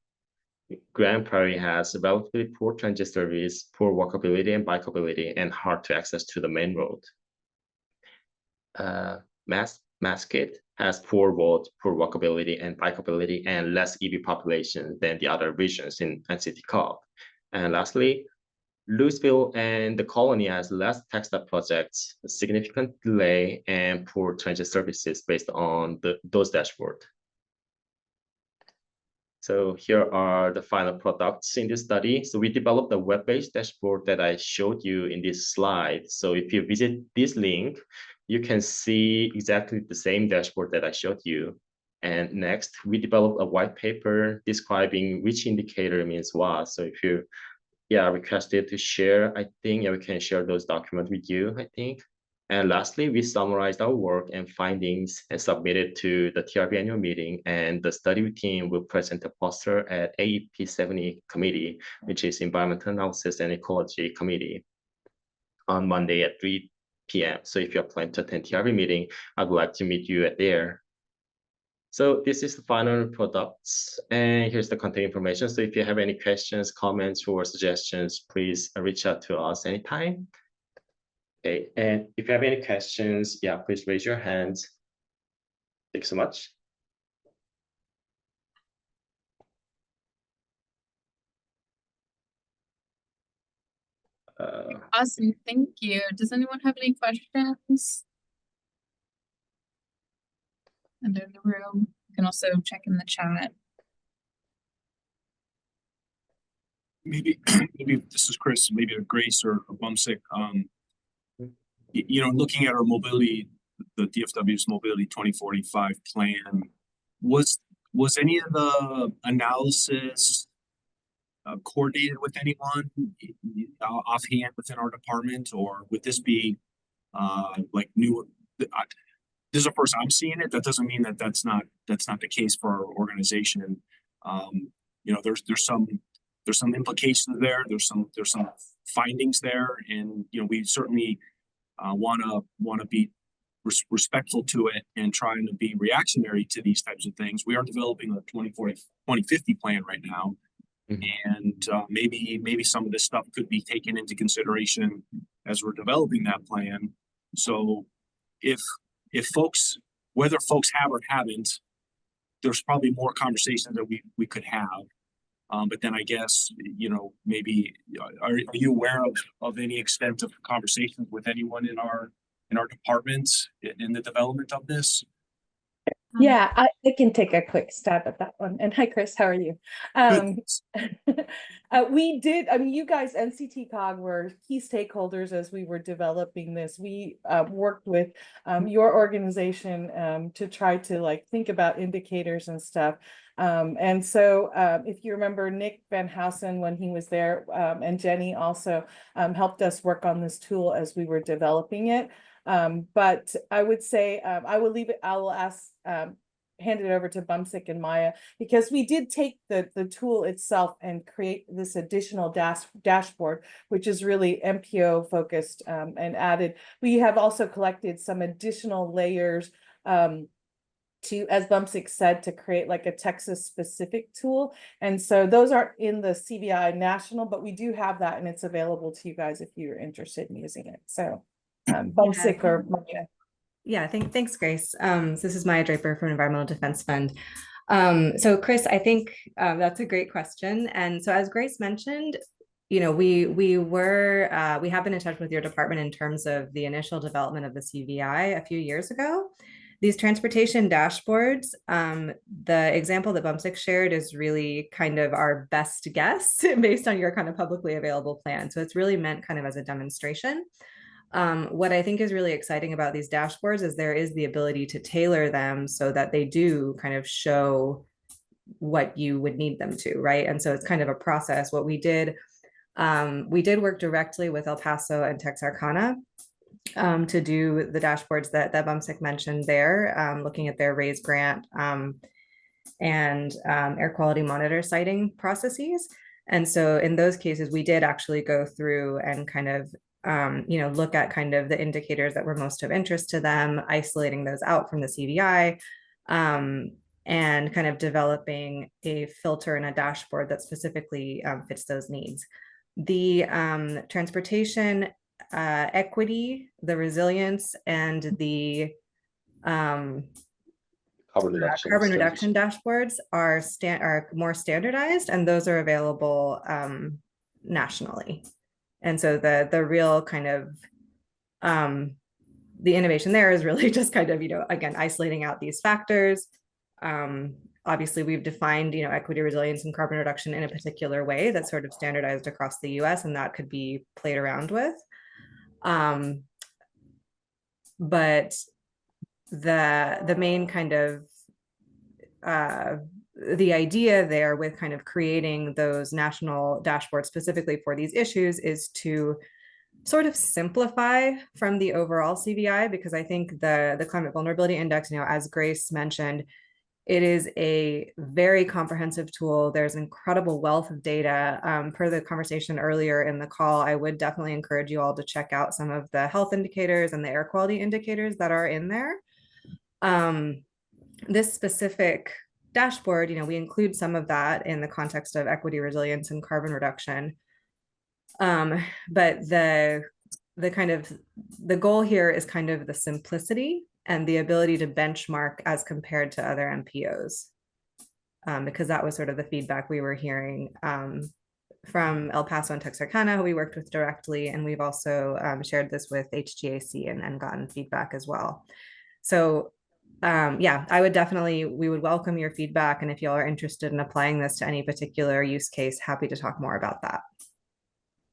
Grand Prairie has relatively poor transit service, poor walkability and bikeability, and hard to access to the main road. Mascot has poor road, poor walkability and bikeability, and less EV population than the other regions in NCTCOG. And lastly, Louisville and the Colony has less TechStop projects, significant delay, and poor transit services based on those dashboards. So here are the final products in this study. So we developed a web-based dashboard that I showed you in this slide. So if you visit this link, you can see exactly the same dashboard that I showed you. And next, we developed a white paper describing which indicator means what. So if you requested to share, I think we can share those documents with you, I think. And lastly, we summarized our work and findings and submitted to the TRB annual meeting, and the study team will present a poster at AEP 70 committee, which is Environmental Analysis and Ecology Committee, on Monday at 3 p.m. So if you're planning to attend TRB meeting, I'd like to meet you at there. So this is the final products, and here's the contact information. So if you have any questions, comments, or suggestions, please reach out to us anytime. Okay, and if you have any questions, please raise your hands. Thank you so much. Awesome, thank you. Does anyone have any questions? And in the room, you can also check in the chat. Maybe, maybe this is Chris, maybe a Grace or Bumsick, you know, looking at our mobility, the DFW's mobility 2045 plan, was any of the analysis coordinated with anyone offhand within our department, or would this be like new? This is the first I'm seeing it. That doesn't mean that that's not the case for our organization. You know, there's some implications there. There's some findings there, and you know, we certainly want to be respectful to it and trying to be reactionary to these types of things. We are developing a 2050 plan right now. And maybe some of this stuff could be taken into consideration as we're developing that plan. So if folks, whether folks have or haven't, there's probably more conversations that we could have. But then I guess, you know, maybe are you aware of any extent of conversations with anyone in our departments in the development of this? Yeah, I can take a quick stab at that one. And hi, Chris, how are you? We did, I mean, you guys, NCT COG were key stakeholders as we were developing this. We worked with your organization to try to like think about indicators and stuff. And so if you remember Nick Van Housen when he was there, and Jenny also helped us work on this tool as we were developing it. But I would say I will leave it, I will hand it over to Bumsick and Maya, because we did take the tool itself and create this additional dashboard, which is really MPO focused and added. We have also collected some additional layers to, as Bumsick said, to create like a Texas specific tool. And so those aren't in the CVI national, but we do have that and it's available to you guys if you're interested in using it. So Bumsick or Maya. Yeah, thanks, Grace. So this is Maya Draper from Environmental Defense Fund. So Chris, I think that's a great question. And so as Grace mentioned, you know, we have been in touch with your department in terms of the initial development of the CVI a few years ago. These transportation dashboards, the example that Bumsick shared is really kind of our best guess based on your kind of publicly available plan. So it's really meant kind of as a demonstration. What I think is really exciting about these dashboards is there is the ability to tailor them so that they do kind of show what you would need them to, right? And so it's kind of a process. What we did work directly with El Paso and Texarkana to do the dashboards that Bumsick mentioned there, looking at their RAISE grant and air quality monitor siting processes. And so in those cases, we did actually go through and kind of you know, look at kind of the indicators that were most of interest to them, isolating those out from the CVI, and kind of developing a filter and a dashboard that specifically fits those needs. The transportation equity, the resilience, and the carbon reduction dashboards are more standardized, and those are available nationally. And so the real kind of the innovation there is really just kind of, you know, again, isolating out these factors. Obviously, we've defined, you know, equity, resilience, and carbon reduction in a particular way that's sort of standardized across the US, and that could be played around with. But the main kind of the idea there with kind of creating those national dashboards specifically for these issues is to sort of simplify from the overall CVI, because I think the Climate Vulnerability Index, you know, as Grace mentioned, it is a very comprehensive tool. There's an incredible wealth of data. Per the conversation earlier in the call, I would definitely encourage you all to check out some of the health indicators and the air quality indicators that are in there. This specific dashboard, you know, we include some of that in the context of equity, resilience, and carbon reduction. But the kind of the goal here is kind of the simplicity and the ability to benchmark as compared to other MPOs, because that was sort of the feedback we were hearing from El Paso and Texarkana, who we worked with directly, and we've also shared this with HGAC and gotten feedback as well. So yeah, I would definitely, we would welcome your feedback. And if y'all are interested in applying this to any particular use case, happy to talk more about that.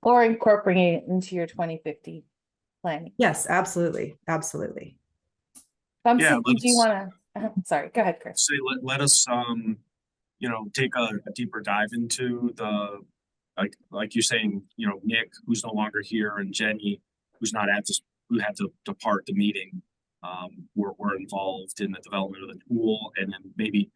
Or incorporating it into your 2050 planning. Yes, absolutely. Absolutely. Yeah, Did you want to, sorry, go ahead, Chris. Say, let us, you know, take a deeper dive into the, like you're saying, you know, Nick, who's no longer here, and Jenny, who's not at this, who had to depart the meeting. We're involved in the development of the tool, and then maybe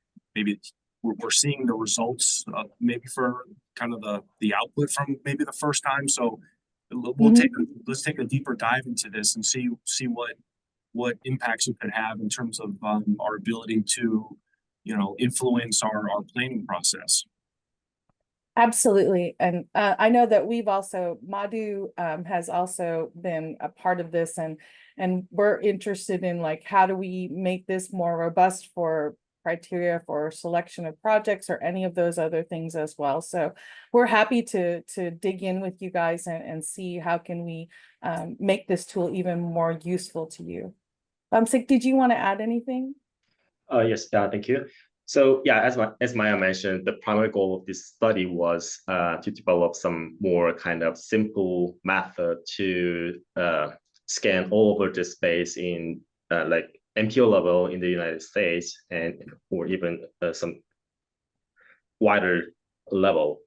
we're seeing the results of maybe for kind of the output from maybe the first time. So we'll let's take a deeper dive into this and see what impacts it could have in terms of our ability to, you know, influence our planning process. Absolutely. And I know that we've also, Madhu has also been a part of this, and we're interested in like, how do we make this more robust for criteria for selection of projects or any of those other things as well. So we're happy to dig in with you guys and see how can we make this tool even more useful to you. Bumsik, did you want to add anything? Yes, thank you. So yeah, as Maya mentioned, the primary goal of this study was to develop some more kind of simple method to scan all over the space in like MPO level in the United States, and or even some wider level.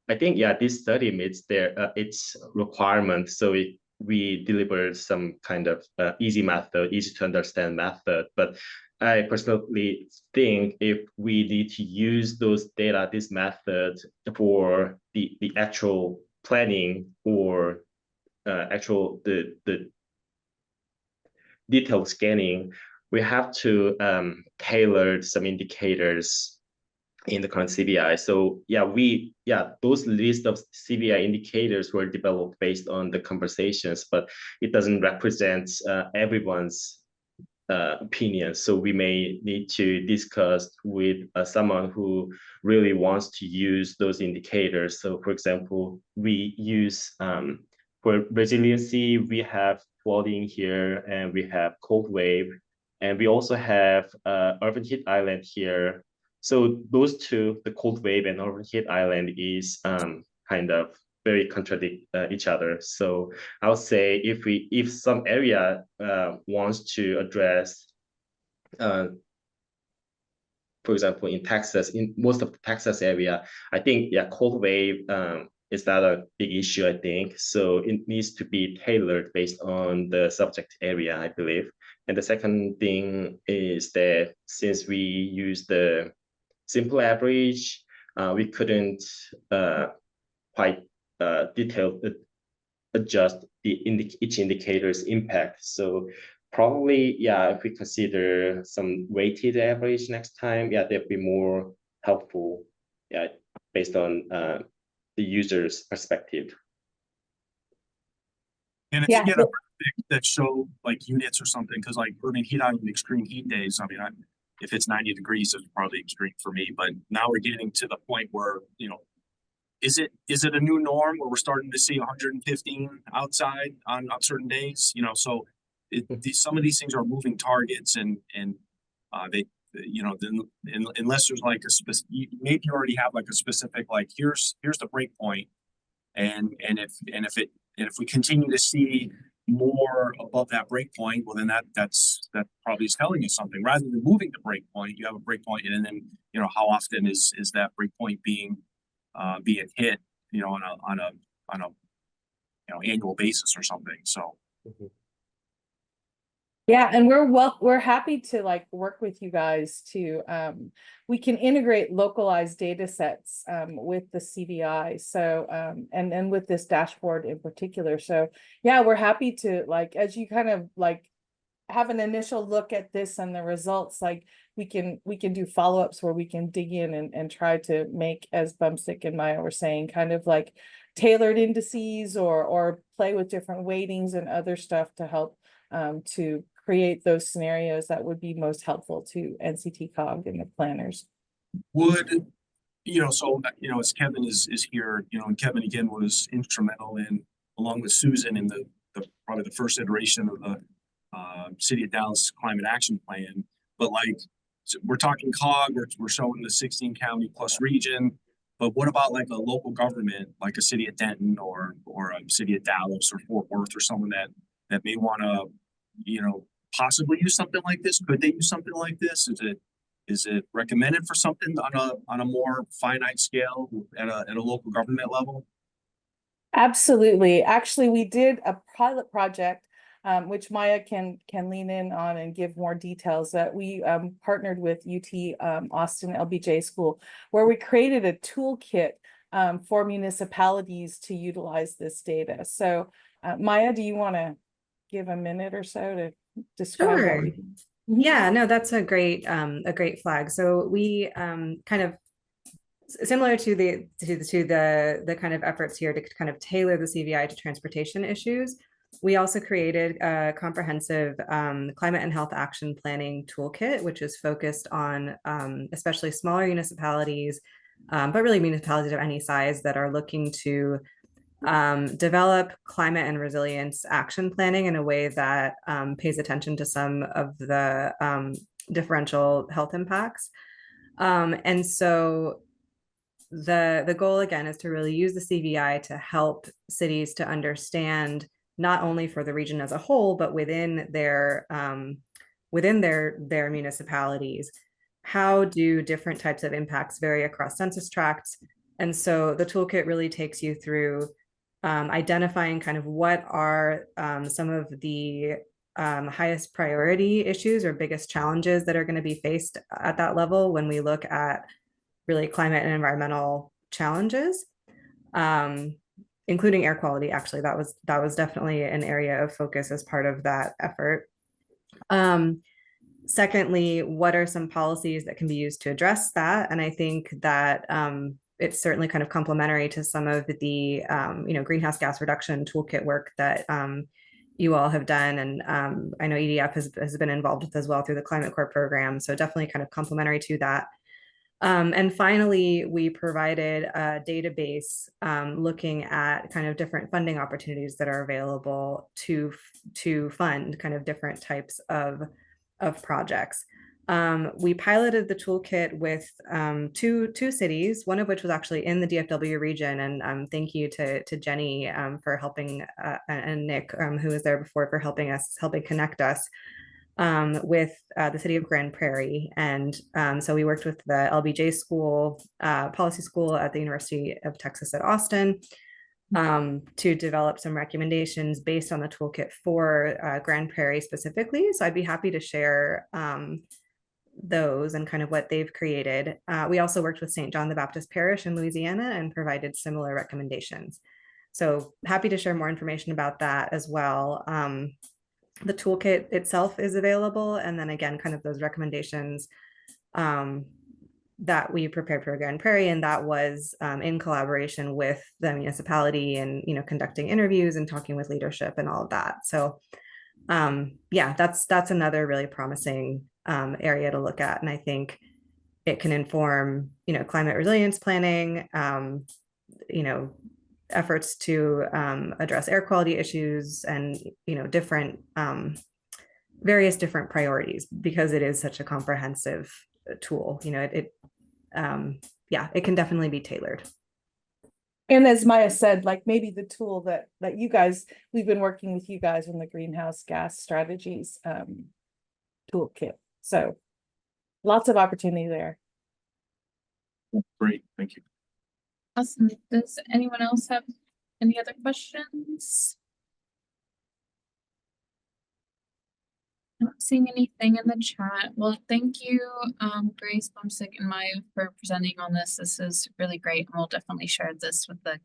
I think, yeah, this study meets its requirement. So we delivered some kind of easy method, easy to understand method. But I personally think if we need to use those data, this method for the actual planning or actual the detailed scanning, we have to tailor some indicators in the current CBI. So yeah, those list of CBI indicators were developed based on the conversations, but it doesn't represent everyone's opinion. So we may need to discuss with someone who really wants to use those indicators. So for example, we use for resiliency, we have flooding here, and we have cold wave, and we also have urban heat island here. So those two, the cold wave and urban heat island, is kind of very contradict each other. So I would say if some area wants to address, for example, in Texas, in most of the Texas area, I think, yeah, cold wave is not a big issue, I think. So it needs to be tailored based on the subject area, I believe. And the second thing is that since we use the simple average, we couldn't quite detailed adjust each indicator's impact. So probably, yeah, if we consider some weighted average next time, yeah, that'd be more helpful, yeah, based on the user's perspective. And if you get a graphic that show like units or something, because like urban heat island extreme heat days, I mean, if it's 90 degrees, it's probably extreme for me. But now we're getting to the point where, you know, is it a new norm where we're starting to see 115 outside on certain days? You know, so some of these things are moving targets, and they, you know, then unless there's like a specific, maybe you already have like a specific, like here's the break point, and if we continue to see more above that break point, well then that probably is telling you something. Rather than moving the break point, you have a break point, and then, you know, how often is that break point being hit, you know, on a you know, annual basis or something. So yeah, and we're happy to like work with you guys to we can integrate localized data sets with the CBI. So and with this dashboard in particular. So yeah, we're happy to, like, as you kind of like have an initial look at this and the results, like we can do follow-ups where we can dig in and try to make, as Bumsik and Maya were saying, kind of like tailored indices or play with different weightings and other stuff to help to create those scenarios that would be most helpful to NCT COG and the planners. would you know, so, you know, as Kevin is here, you know, and Kevin again was instrumental in, along with Susan in the probably the first iteration of the City of Dallas Climate Action Plan. But like, so we're talking COG, we're showing the 16 county plus region, but what about like a local government, like a city of Denton or a city of Dallas or Fort Worth or someone that may want to, you know, possibly use something like this? Could they use something like this? Is it recommended for something on a more finite scale at a local government level? Absolutely. Actually, we did a pilot project, which Maya can lean in on and give more details, that we partnered with UT Austin LBJ School, where we created a toolkit for municipalities to utilize this data. So Maya, do you want to give a minute or so to describe what Sure. we did? Yeah, no, that's a great flag. So we kind of similar to the kind of efforts here to kind of tailor the CVI to transportation issues. We also created a comprehensive climate and health action planning toolkit, which is focused on especially smaller municipalities, but really municipalities of any size that are looking to develop climate and resilience action planning in a way that pays attention to some of the differential health impacts. And so the goal again is to really use the CVI to help cities to understand, not only for the region as a whole, but within their municipalities, how do different types of impacts vary across census tracts. And so the toolkit really takes you through identifying kind of what are some of the highest priority issues or biggest challenges that are going to be faced at that level when we look at really climate and environmental challenges, including air quality. Actually, that was definitely an area of focus as part of that effort. Secondly, what are some policies that can be used to address that? And I think that it's certainly kind of complementary to some of the greenhouse gas reduction toolkit work that you all have done, and I know EDF has been involved with as well through the Climate Corps program. So definitely kind of complementary to that. And finally, we provided a database looking at kind of different funding opportunities that are available to fund kind of different types of projects. We piloted the toolkit with two cities, one of which was actually in the DFW region. And thank you to Jenny for helping, and Nick, who was there before, for helping connect us with the city of Grand Prairie. And so we worked with the LBJ School, Policy School at the University of Texas at Austin, to develop some recommendations based on the toolkit for Grand Prairie specifically. So I'd be happy to share those and kind of what they've created. We also worked with St. John the Baptist Parish in Louisiana and provided similar recommendations. So happy to share more information about that as well. The toolkit itself is available, and then again, kind of those recommendations that we prepared for Grand Prairie, and that was in collaboration with the municipality, and conducting interviews and talking with leadership and all of that. So yeah, that's another really promising area to look at, and I think it can inform climate resilience planning, efforts to address air quality issues, and various different priorities, because it is such a comprehensive tool. It can definitely be tailored. And as Maya said, like maybe the tool that you guys, we've been working with you guys on the greenhouse gas strategies toolkit. So lots of opportunity there. Great, thank you. Awesome. Does anyone else have any other questions? I'm not seeing anything in the chat. Well, thank you, Grace, Bumsick, and Maya for presenting on this. This is really great, and we'll definitely share this with the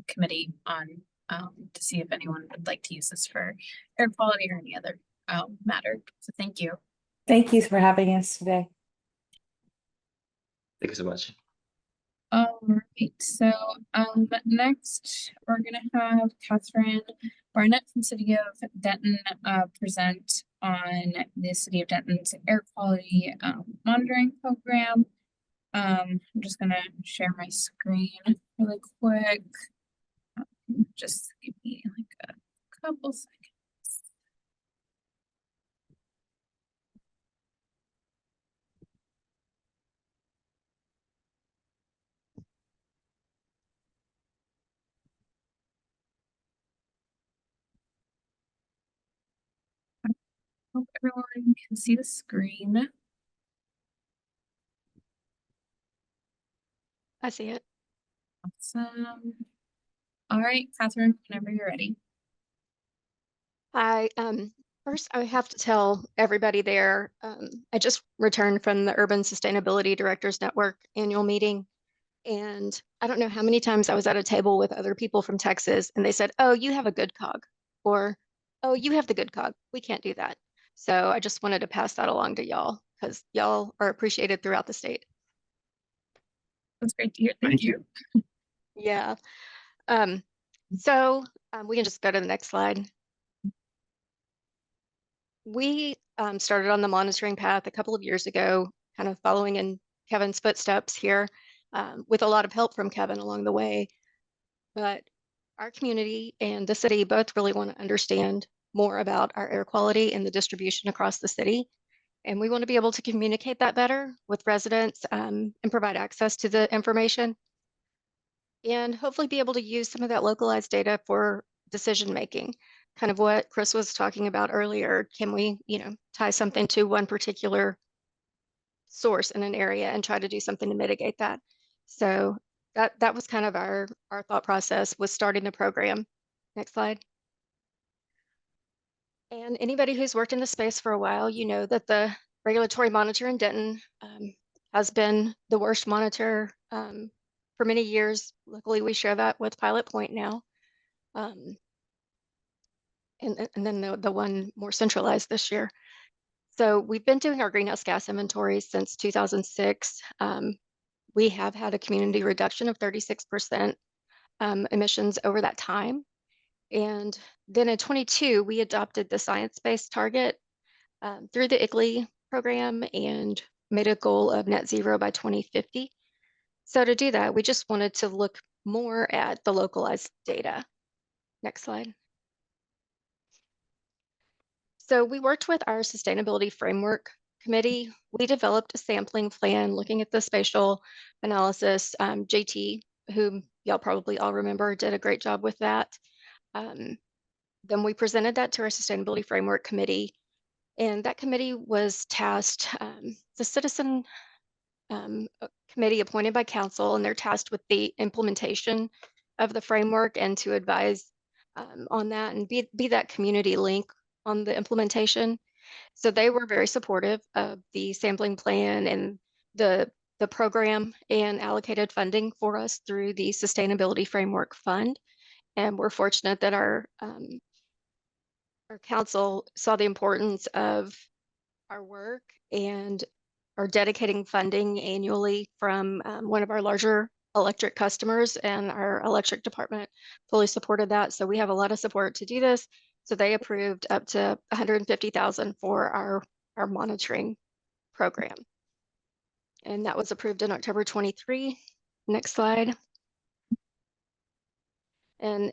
committee on to see if anyone would like to use this for air quality or any other matter. So thank you. Thank you for having us today. Thank you so much. All right, so next we're gonna have Catherine Barnett from City of Denton present on the City of Denton's air quality monitoring program. I'm just gonna share my screen really quick. Just give me like a couple seconds. Hope everyone can see the screen. I see it. Awesome. All right, Catherine, whenever you're ready. First I have to tell everybody there, I just returned from the Urban Sustainability Directors Network annual meeting. And I don't know how many times I was at a table with other people from Texas and they said, oh, you have a good cog, or, oh, you have the good cog. We can't do that. So I just wanted to pass that along to y'all because y'all are appreciated throughout the state. That's great to hear. Thank you. Yeah. We can just go to the next slide. We started on the monitoring path a couple of years ago, kind of following in Kevin's footsteps here, with a lot of help from Kevin along the way. But our community and the city both really want to understand more about our air quality and the distribution across the city. And we want to be able to communicate that better with residents and provide access to the information. And hopefully be able to use some of that localized data for decision making. Kind of what Chris was talking about earlier. Can we, tie something to one particular source in an area and try to do something to mitigate that? So that was kind of our thought process was starting the program. Next slide. And anybody who's worked in the space for a while, you know that the regulatory monitor in Denton has been the worst monitor for many years. Luckily, we share that with Pilot Point now. And then the one more centralized this year. So we've been doing our greenhouse gas inventories since 2006. We have had a community reduction of 36% emissions over that time. And then in 22, we adopted the science-based target through the IGLE program and made a goal of net zero by 2050. So to do that, we just wanted to look more at the localized data. Next slide. So we worked with our sustainability framework committee. We developed a sampling plan looking at the spatial analysis. JT, whom y'all probably all remember, did a great job with that. Then we presented that to our sustainability framework committee, and that committee was tasked, the citizen committee appointed by council, and they're tasked with the implementation of the framework and to advise on that and be that community link on the implementation. So they were very supportive of the sampling plan and the program and allocated funding for us through the Sustainability Framework Fund. And we're fortunate that our council saw the importance of our work and are dedicating funding annually from one of our larger electric customers, and our electric department fully supported that. So we have a lot of support to do this. So they approved up to $150,000 for our monitoring program. And that was approved in October 23. Next slide. And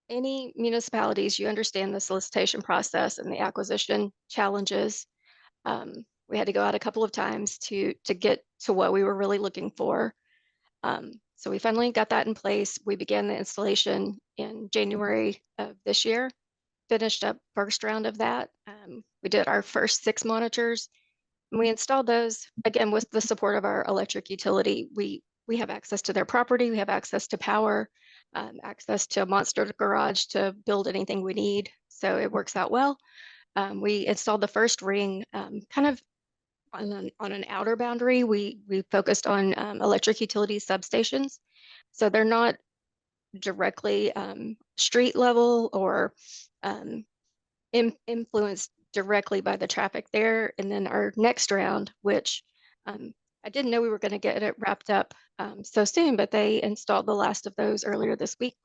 any municipalities, you understand the solicitation process and the acquisition challenges. We had to go out a couple of times to get to what we were really looking for. So we finally got that in place. We began the installation in January of this year, finished up first round of that. We did our first 6 monitors, and we installed those again with the support of our electric utility. We have access to their property, we have access to power, access to a monster garage to build anything we need. So it works out well. We installed the first ring kind of on an outer boundary. We focused on electric utility substations. So they're not directly street level or influenced directly by the traffic there. And then our next round, which I didn't know we were going to get it wrapped up so soon, but they installed the last of those earlier this week.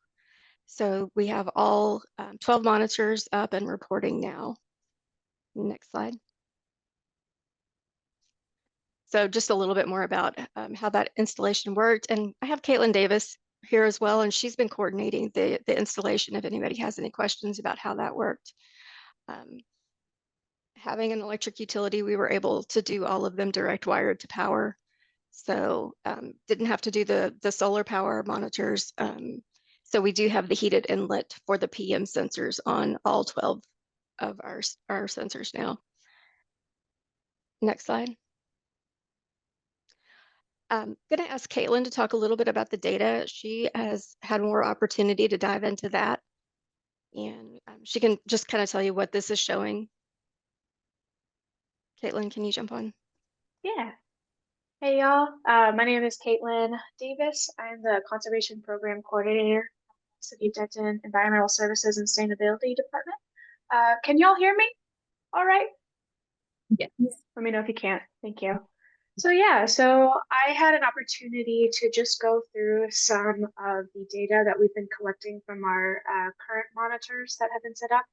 So we have all 12 monitors up and reporting now. Next slide. So just a little bit more about how that installation worked. And I have Caitlin Davis here as well, and she's been coordinating the installation if anybody has any questions about how that worked. Having an electric utility, we were able to do all of them direct wired to power. So didn't have to do the solar power monitors. So we do have the heated inlet for the PM sensors on all 12 of our sensors now. Next slide. I'm going to ask Caitlin to talk a little bit about the data. She has had more opportunity to dive into that. And she can just kind of tell you what this is showing. Caitlin, can you jump on? Yeah. Hey y'all, my name is Caitlin Davis. I'm the Conservation Program Coordinator at the City of Denton Environmental Services and Sustainability Department. Can y'all hear me? All right. Yes. Let me know if you can't. Thank you. So I had an opportunity to just go through some of the data that we've been collecting from our current monitors that have been set up.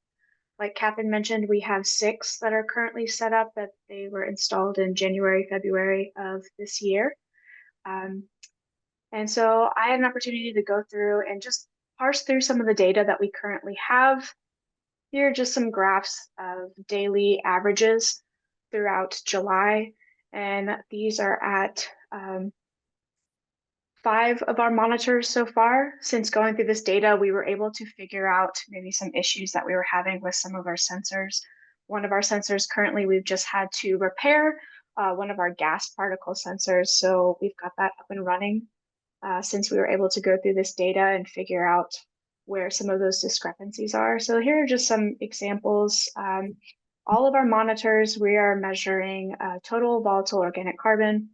Like Catherine mentioned, we have 6 that are currently set up that they were installed in January, February of this year. And so I had an opportunity to go through and just parse through some of the data that we currently have. Here are just some graphs of daily averages throughout July. And these are at 5 of our monitors so far. Since going through this data, we were able to figure out maybe some issues that we were having with some of our sensors. One of our sensors currently, we've just had to repair one of our gas particle sensors. So we've got that up and running since we were able to go through this data and figure out where some of those discrepancies are. So here are just some examples. All of our monitors, we are measuring total volatile organic carbon,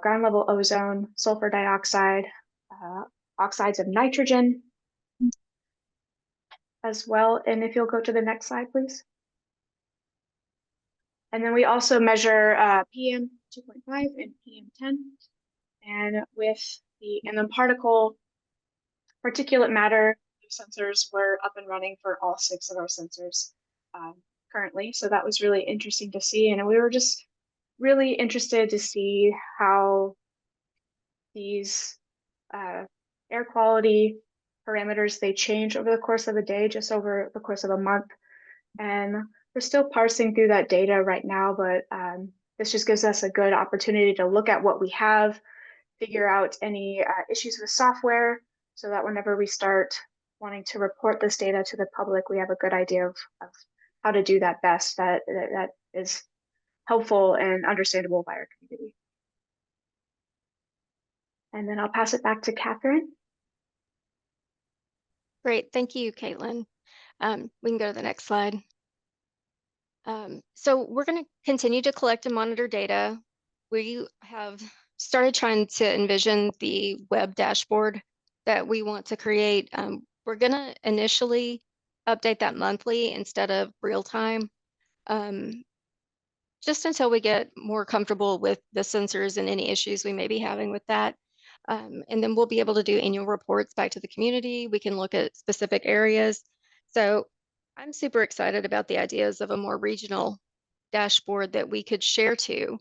ground level ozone, sulfur dioxide, oxides of nitrogen as well. And if you'll go to the next slide, please. And then we also measure PM 2.5 and PM 10. And then particulate matter sensors were up and running for all 6 of our sensors currently. So that was really interesting to see. And we were just really interested to see how these air quality parameters, they change over the course of a day, just over the course of a month. And we're still parsing through that data right now, but this just gives us a good opportunity to look at what we have, figure out any issues with software, so that whenever we start wanting to report this data to the public, we have a good idea of how to do that best, that is helpful and understandable by our community. And then I'll pass it back to Catherine. Great, thank you, Caitlin. We can go to the next slide. So we're going to continue to collect and monitor data. We have started trying to envision the web dashboard that we want to create. We're going to initially update that monthly instead of real time, just until we get more comfortable with the sensors and any issues we may be having with that. And then we'll be able to do annual reports back to the community. We can look at specific areas. So I'm super excited about the ideas of a more regional dashboard that we could share to.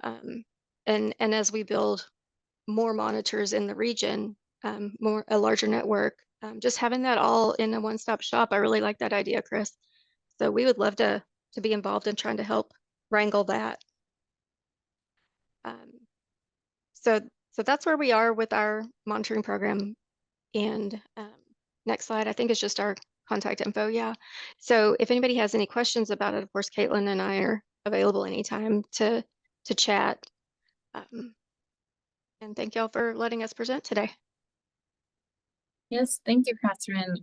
And as we build more monitors in the region, a larger network, just having that all in a one-stop shop. I really like that idea, Chris. So we would love to be involved in trying to help wrangle that. So that's where we are with our monitoring program. And next slide, I think it's just our contact info. Yeah. So if anybody has any questions about it, of course, Caitlin and I are available anytime to chat. And thank y'all for letting us present today. Yes, thank you, Catherine.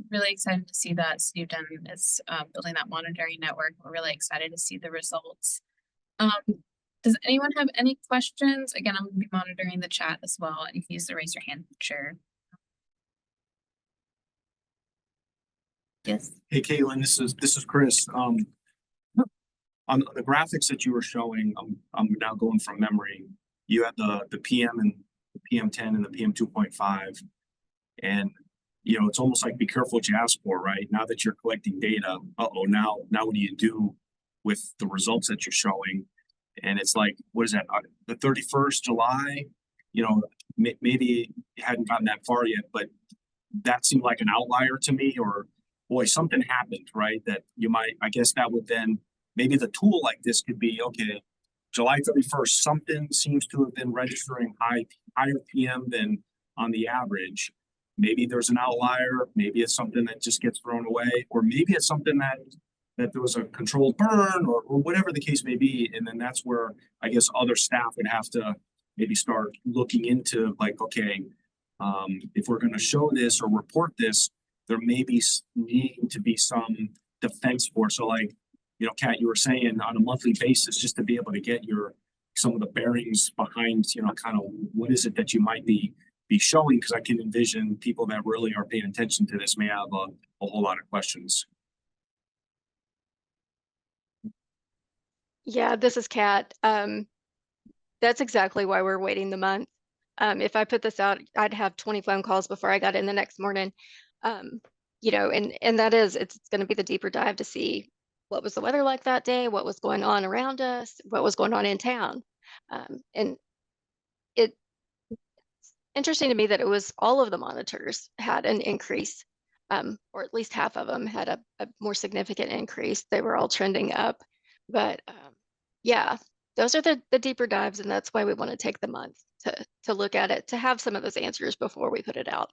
Really excited to see that City of Denton is building that monitoring network. We're really excited to see the results. Does anyone have any questions? Again, I'm going to be monitoring the chat as well. And you can use the raise your hand feature. Yes. Hey, Caitlin, this is Chris. On the graphics that you were showing, I'm now going from memory. You had the PM and the PM10 and the PM 2.5. And, you know, it's almost like be careful what you ask for, right? Now that you're collecting data, now what do you do with the results that you're showing? And it's like, what is that, the 31st July? You know, maybe it hadn't gotten that far yet, but that seemed like an outlier to me, or boy, something happened, right? That you might, I guess that would then, maybe the tool like this could be, okay, July 31st, something seems to have been registering higher PM than on the average. Maybe there's an outlier, maybe it's something that just gets thrown away, or maybe it's something that there was a controlled burn or whatever the case may be. And then that's where I guess other staff would have to maybe start looking into like, okay, if we're going to show this or report this, there may be needing to be some defense for. So like, you know, Kat, you were saying on a monthly basis, just to be able to get some of the bearings behind, you know, kind of what is it that you might be showing? Because I can envision people that really are paying attention to this may have a whole lot of questions. Yeah, this is Kat. That's exactly why we're waiting the month. If I put this out, I'd have 20 phone calls before I got in the next morning. You know, and that is, it's going to be the deeper dive to see what was the weather like that day, what was going on around us, what was going on in town. And it's interesting to me that it was all of the monitors had an increase, or at least half of them had a more significant increase. They were all trending up, but yeah, those are the deeper dives, and that's why we want to take the month to look at it, to have some of those answers before we put it out.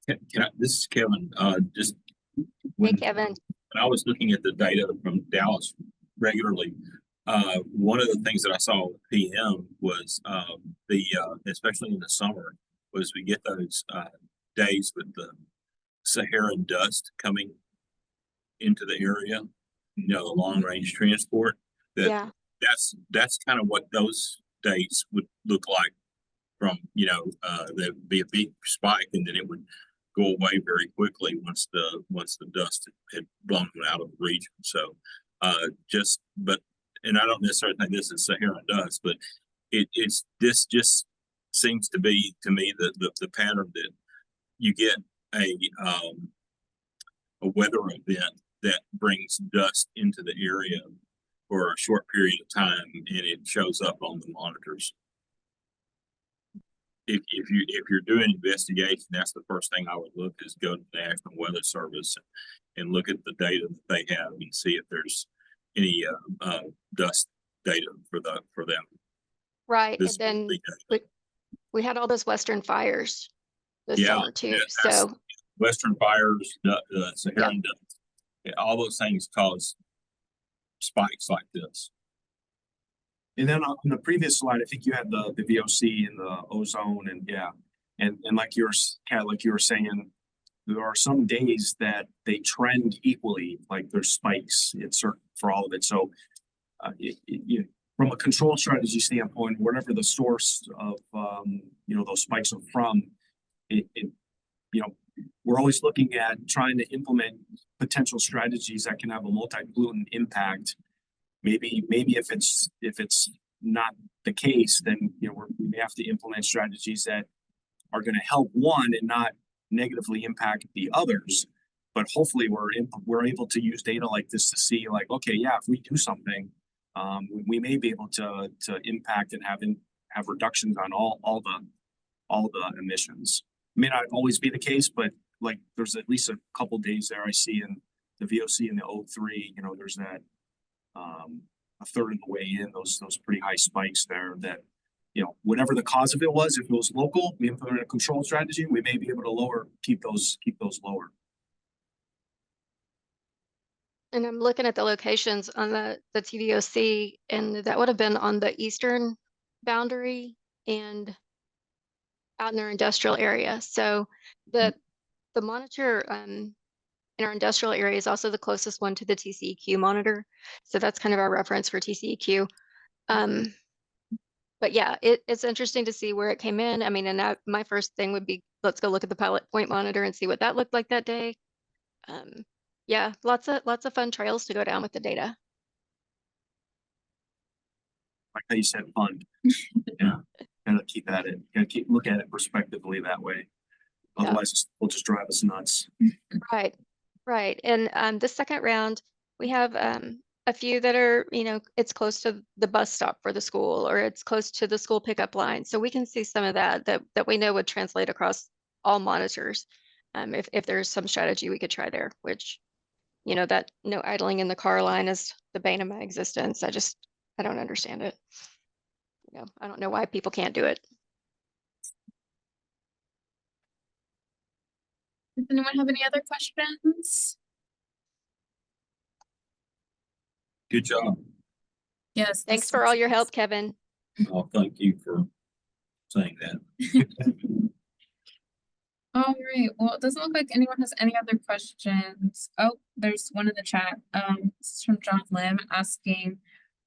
This is Kevin. Just Hey, when Kevin. I was looking at the data from Dallas regularly, one of the things that I saw with PM was especially in the summer, was we get those days with the Saharan dust coming into the area, you know, the long range transport. Yeah. That's kind of what those days would look like. From, you know, there'd be a big spike and then it would go away very quickly once the dust had blown out of the region. So and I don't necessarily think this is Saharan dust, but this just seems to be, to me, the pattern that you get a weather event that brings dust into the area for a short period of time and it shows up on the monitors. If you're doing investigation, that's the first thing I would look, is go to the National Weather Service and look at the data that they have and see if there's any dust data for them. Right. And then we had all those Western fires this summer too. So Western fires, Saharan dust, all those things cause spikes like this. And then on the previous slide, I think you had the VOC and the ozone, and and like Kat, like you were saying, there are some days that they trend equally, like there's spikes. It's certain for all of it. So, from a control strategy standpoint, whatever the source of you know, those spikes are from, you know, we're always looking at trying to implement potential strategies that can have a multi-pollutant impact. Maybe if it's not the case, then, you know, we may have to implement strategies that are going to help one and not negatively impact the others. But hopefully we're able to use data like this to see, like, okay, yeah, if we do something, we may be able to impact and have reductions on all the emissions. It may not always be the case, but like there's at least a couple days there I see in the VOC and the O3, you know, there's that a third of the way in, those pretty high spikes there that, you know, whatever the cause of it was, if it was local, we implemented a control strategy, we may be able to keep those lower. And I'm looking at the locations on the TVOC, and that would have been on the eastern boundary and out in our industrial area. So the monitor in our industrial area is also the closest one to the TCEQ monitor. So that's kind of our reference for TCEQ. But yeah, it's interesting to see where it came in. I mean, and my first thing would be, let's go look at the pilot point monitor and see what that looked like that day. Yeah, lots of fun trails to go down with the data. Like how you said, fun. Yeah, gotta keep at it. Gotta look at it prospectively that way. Otherwise, it'll just drive us nuts. Right. And the second round, we have a few that are, it's close to the bus stop for the school, or it's close to the school pickup line. So we can see some of that we know would translate across all monitors. If there's some strategy we could try there, which, that no idling in the car line is the bane of my existence. I don't understand it. I don't know why people can't do it. Does anyone have any other questions? Good job. Yes. Thanks this for all is- your help, Kevin. Well, thank you for saying that. All right, well, it doesn't look like anyone has any other questions. Oh, there's one in the chat. This is from John Lim asking,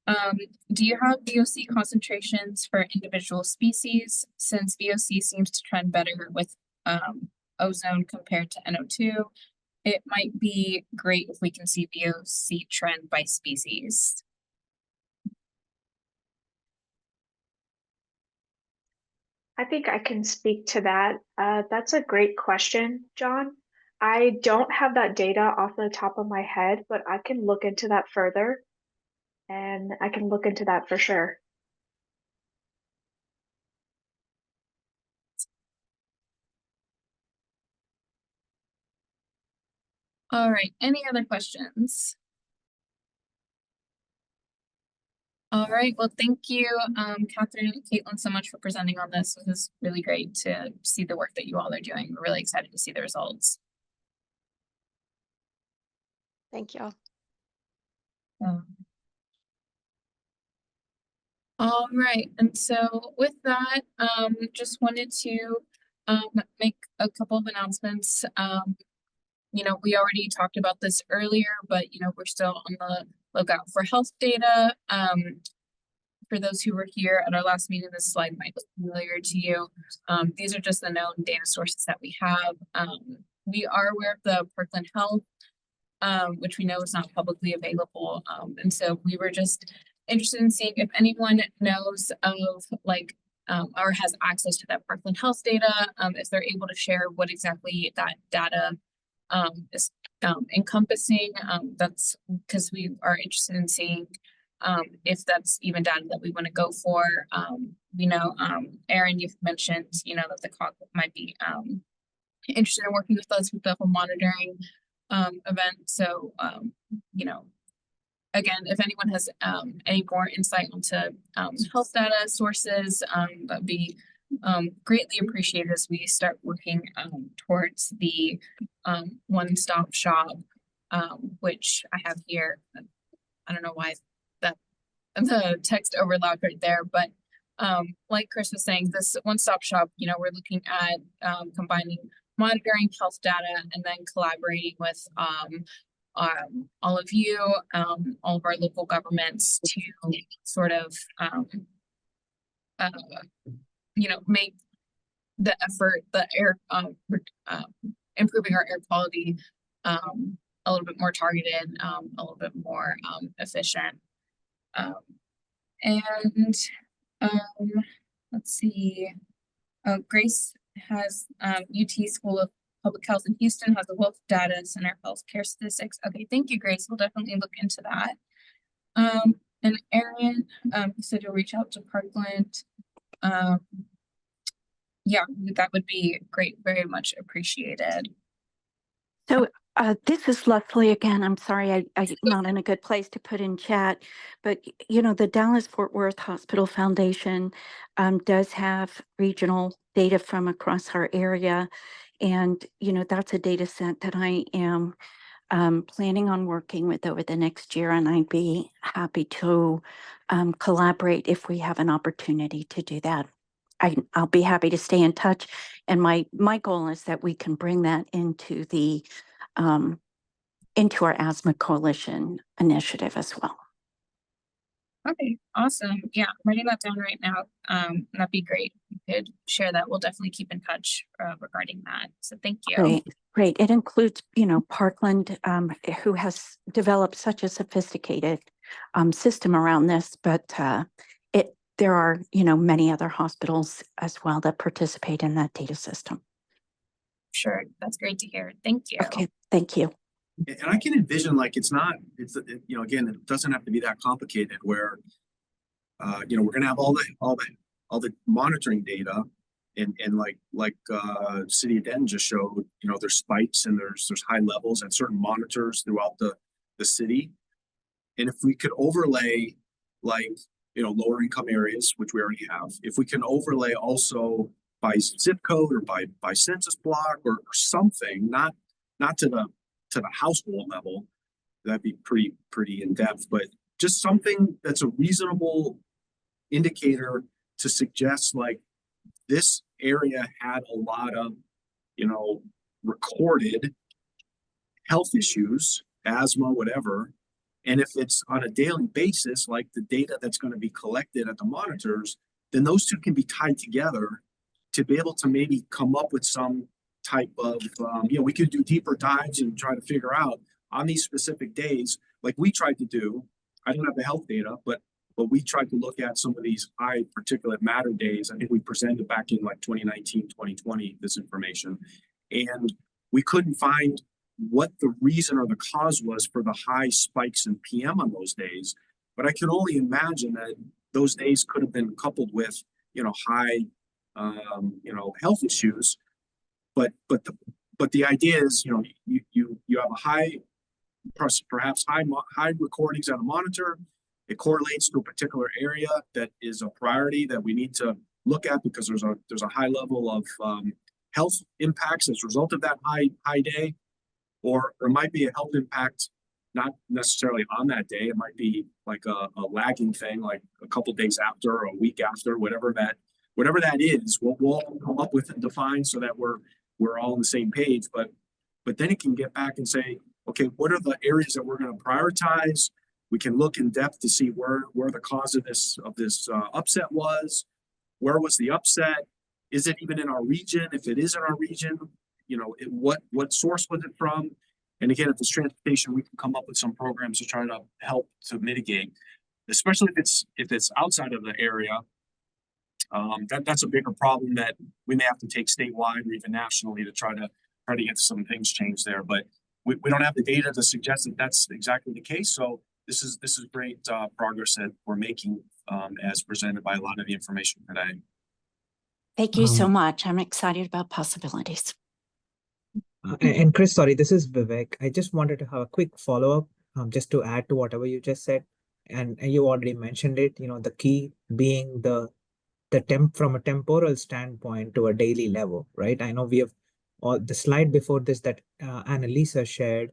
do you have VOC concentrations for individual species? Since VOC seems to trend better with ozone compared to NO2, it might be great if we can see VOC trend by species. I think I can speak to that. That's a great question, John. I don't have that data off the top of my head, but I can look into that further. And I can look into that for sure. All right, any other questions? All right, well, thank you, Catherine and Caitlin, so much for presenting on this. This is really great to see the work that you all are doing. We're really excited to see the results. Thank y'all. All right, and so with that, just wanted to make a couple of announcements. We already talked about this earlier, but we're still on the lookout for health data. For those who were here at our last meeting, this slide might look familiar to you. These are just the known data sources that we have. We are aware of the Parkland Health, which we know is not publicly available. And so we were just interested in seeing if anyone knows of or has access to that Parkland Health data, if they're able to share what exactly that data is encompassing. That's because we are interested in seeing if that's even data that we want to go for. We know, Erin, you've mentioned, that the COG might be interested in working with us with the whole monitoring event. So, again, if anyone has any more insight onto health data sources, that'd be greatly appreciated as we start working towards the one-stop shop, which I have here. I don't know why the text overlapped right there, but like Chris was saying, this one-stop shop, we're looking at combining monitoring health data and then collaborating with all of you, all of our local governments to sort of make the effort, improving our air quality a little bit more targeted, a little bit more efficient. Let's see. Grace has UT School of Public Health in Houston has a wealth of data center healthcare statistics. Okay, thank you, Grace. We'll definitely look into that. And Erin, you said you'll reach out to Parkland. Yeah, that would be great. Very much appreciated. So this is Leslie again. I'm sorry, I'm not in a good place to put in chat, but the Dallas-Fort Worth Hospital Foundation does have regional data from across our area. And, that's a data set that I am planning on working with over the next year. And I'd be happy to collaborate if we have an opportunity to do that. I'll be happy to stay in touch. And my goal is that we can bring that into the into our Asthma Coalition initiative as well. Okay, awesome. Yeah, I'm writing that down right now. That'd be great. You could share that. We'll definitely keep in touch regarding that. So thank you. Great. It includes, Parkland, who has developed such a sophisticated system around this, but there are, many other hospitals as well that participate in that data system. Sure, that's great to hear. Thank you. Okay, thank you. And I can envision like it's not, you know, again, it doesn't have to be that complicated where, you know, we're gonna have all the monitoring data. And like City of Denton just showed, you know, there's spikes and there's high levels at certain monitors throughout the city. And if we could overlay like, you know, lower income areas, which we already have, if we can overlay also by zip code or by census block or something, not to the household level, that'd be pretty in depth, but just something that's a reasonable indicator to suggest like this area had a lot of, you know, recorded health issues, asthma, whatever. And if it's on a daily basis, like the data that's going to be collected at the monitors, then those two can be tied together to be able to maybe come up with some type of, you know, we could do deeper dives and try to figure out on these specific days, like we tried to do. I don't have the health data, but we tried to look at some of these high particulate matter days. I think we presented back in like 2019, 2020, this information, and we couldn't find what the reason or the cause was for the high spikes in PM on those days. But I can only imagine that those days could have been coupled with, you know, high, you know, health issues. But the idea is, you know, you have a high, perhaps high recordings on a monitor. It correlates to a particular area that is a priority that we need to look at because there's a high level of health impacts as a result of that high day, or it might be a health impact not necessarily on that day. It might be like a lagging thing, like a couple days after or a week after, whatever that is. We'll come up with and define so that we're all on the same page. But then it can get back and say, okay, what are the areas that we're going to prioritize? We can look in depth to see where the cause of this upset was. Where was the upset? Is it even in our region? If it is in our region, you know, what source was it from? And again, if it's transportation, we can come up with some programs to try to help to mitigate, especially if it's outside of the area. That's a bigger problem that we may have to take statewide or even nationally to try to get some things changed there. But we don't have the data to suggest that that's exactly the case. So this is great progress that we're making as presented by a lot of the information today. Thank you so much. I'm excited about possibilities. And Chris, sorry, this is Vivek. I just wanted to have a quick follow-up, just to add to whatever you just said. And you already mentioned it, you know, the key being from a temporal standpoint to a daily level, right? I know we have the slide before this that Annalisa shared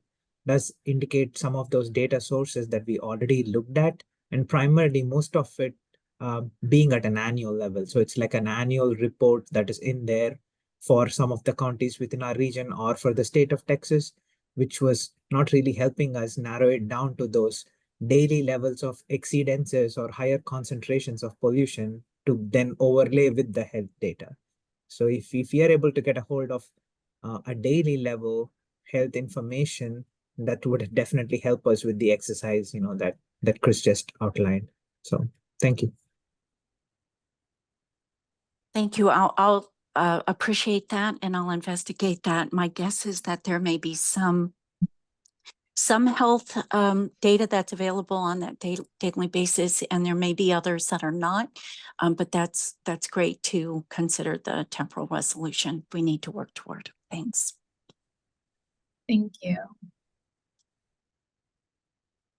does indicate some of those data sources that we already looked at, and primarily most of it being at an annual level. So it's like an annual report that is in there for some of the counties within our region or for the state of Texas, which was not really helping us narrow it down to those daily levels of exceedances or higher concentrations of pollution to then overlay with the health data. So if we are able to get a hold of a daily level health information, that would definitely help us with the exercise, you know, that Chris just outlined. So thank you. Thank you. I'll appreciate that, and I'll investigate that. My guess is that there may be some health data that's available on that daily basis, and there may be others that are not. But that's great to consider the temporal resolution we need to work toward. Thanks. Thank you.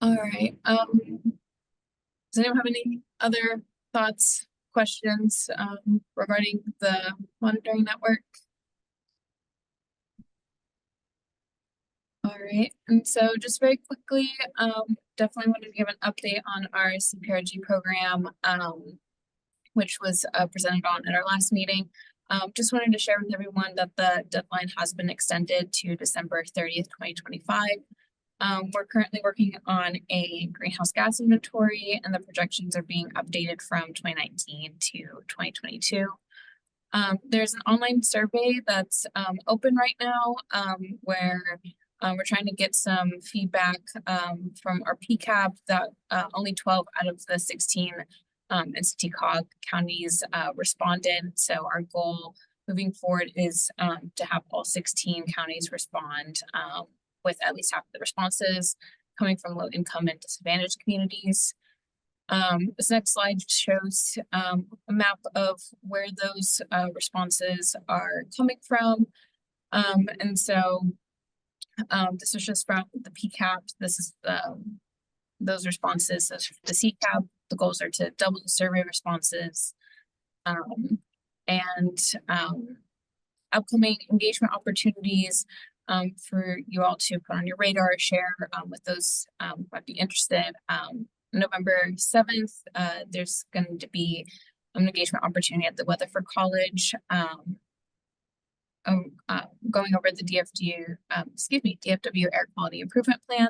All right. Does anyone have any other thoughts, questions regarding the monitoring network? All right, and so just very quickly, definitely wanted to give an update on our CPRG program, which was presented on at our last meeting. Just wanted to share with everyone that the deadline has been extended to December 30th, 2025. We're currently working on a greenhouse gas inventory, and the projections are being updated from 2019 to 2022. There's an online survey that's open right now, where we're trying to get some feedback from our PCAP that only 12 out of the 16 NCTCOG counties responded. So our goal moving forward is to have all 16 counties respond with at least half of the responses coming from low income and disadvantaged communities. This next slide shows a map of where those responses are coming from. And so this is just from the PCAP. This is those responses. So the CCAP, the goals are to double the survey responses. Upcoming engagement opportunities for you all to put on your radar, share with those who might be interested. November 7th, there's going to be an engagement opportunity at the Weatherford College, going over the DFW Air Quality Improvement Plan.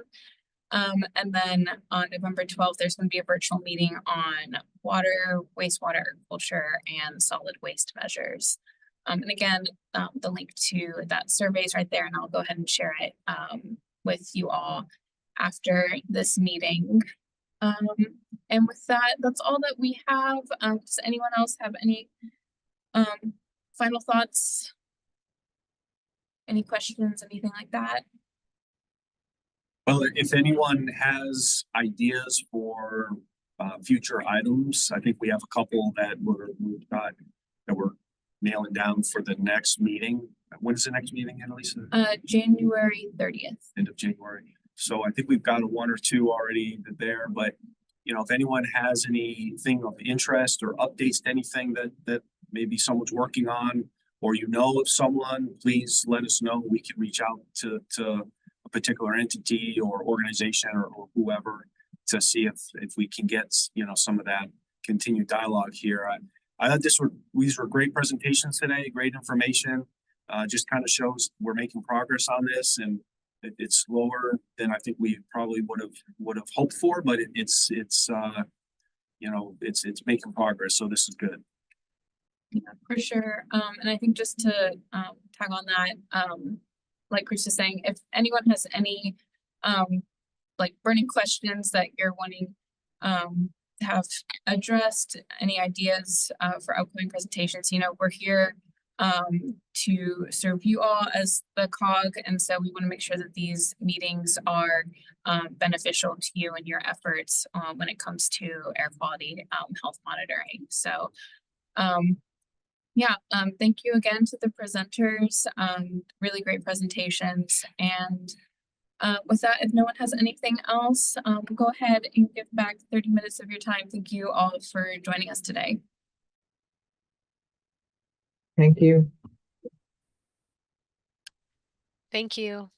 And then on November 12th, there's going to be a virtual meeting on water, wastewater, agriculture, and solid waste measures. And again, the link to that survey is right there, and I'll go ahead and share it with you all after this meeting. And with that, that's all that we have. Does anyone else have any final thoughts? Any questions, anything like that? Well, if anyone has ideas for future items, I think we have a couple that we're nailing down for the next meeting. When is the next meeting, Annalisa? January 30th. End of January. So I think we've got a one or two already there, but you know, if anyone has anything of interest or updates to anything that maybe someone's working on, or you know of someone, please let us know. We can reach out to a particular entity or organization or whoever to see if we can get, you know, some of that continued dialogue here. I thought these were great presentations today, great information. Just kind of shows we're making progress on this, and it's slower than I think we probably would have hoped for, but it's you know, it's making progress. So this is good. Yeah, for sure. And I think just to tag on that, like Chris is saying, if anyone has any like burning questions that you're wanting to have addressed, any ideas for upcoming presentations, you know, we're here to serve you all as the COG, and so we want to make sure that these meetings are beneficial to you and your efforts when it comes to air quality health monitoring. So thank you again to the presenters. Really great presentations. And with that, if no one has anything else, go ahead and give back 30 minutes of your time. Thank you all for joining us today. Thank you. Thank you.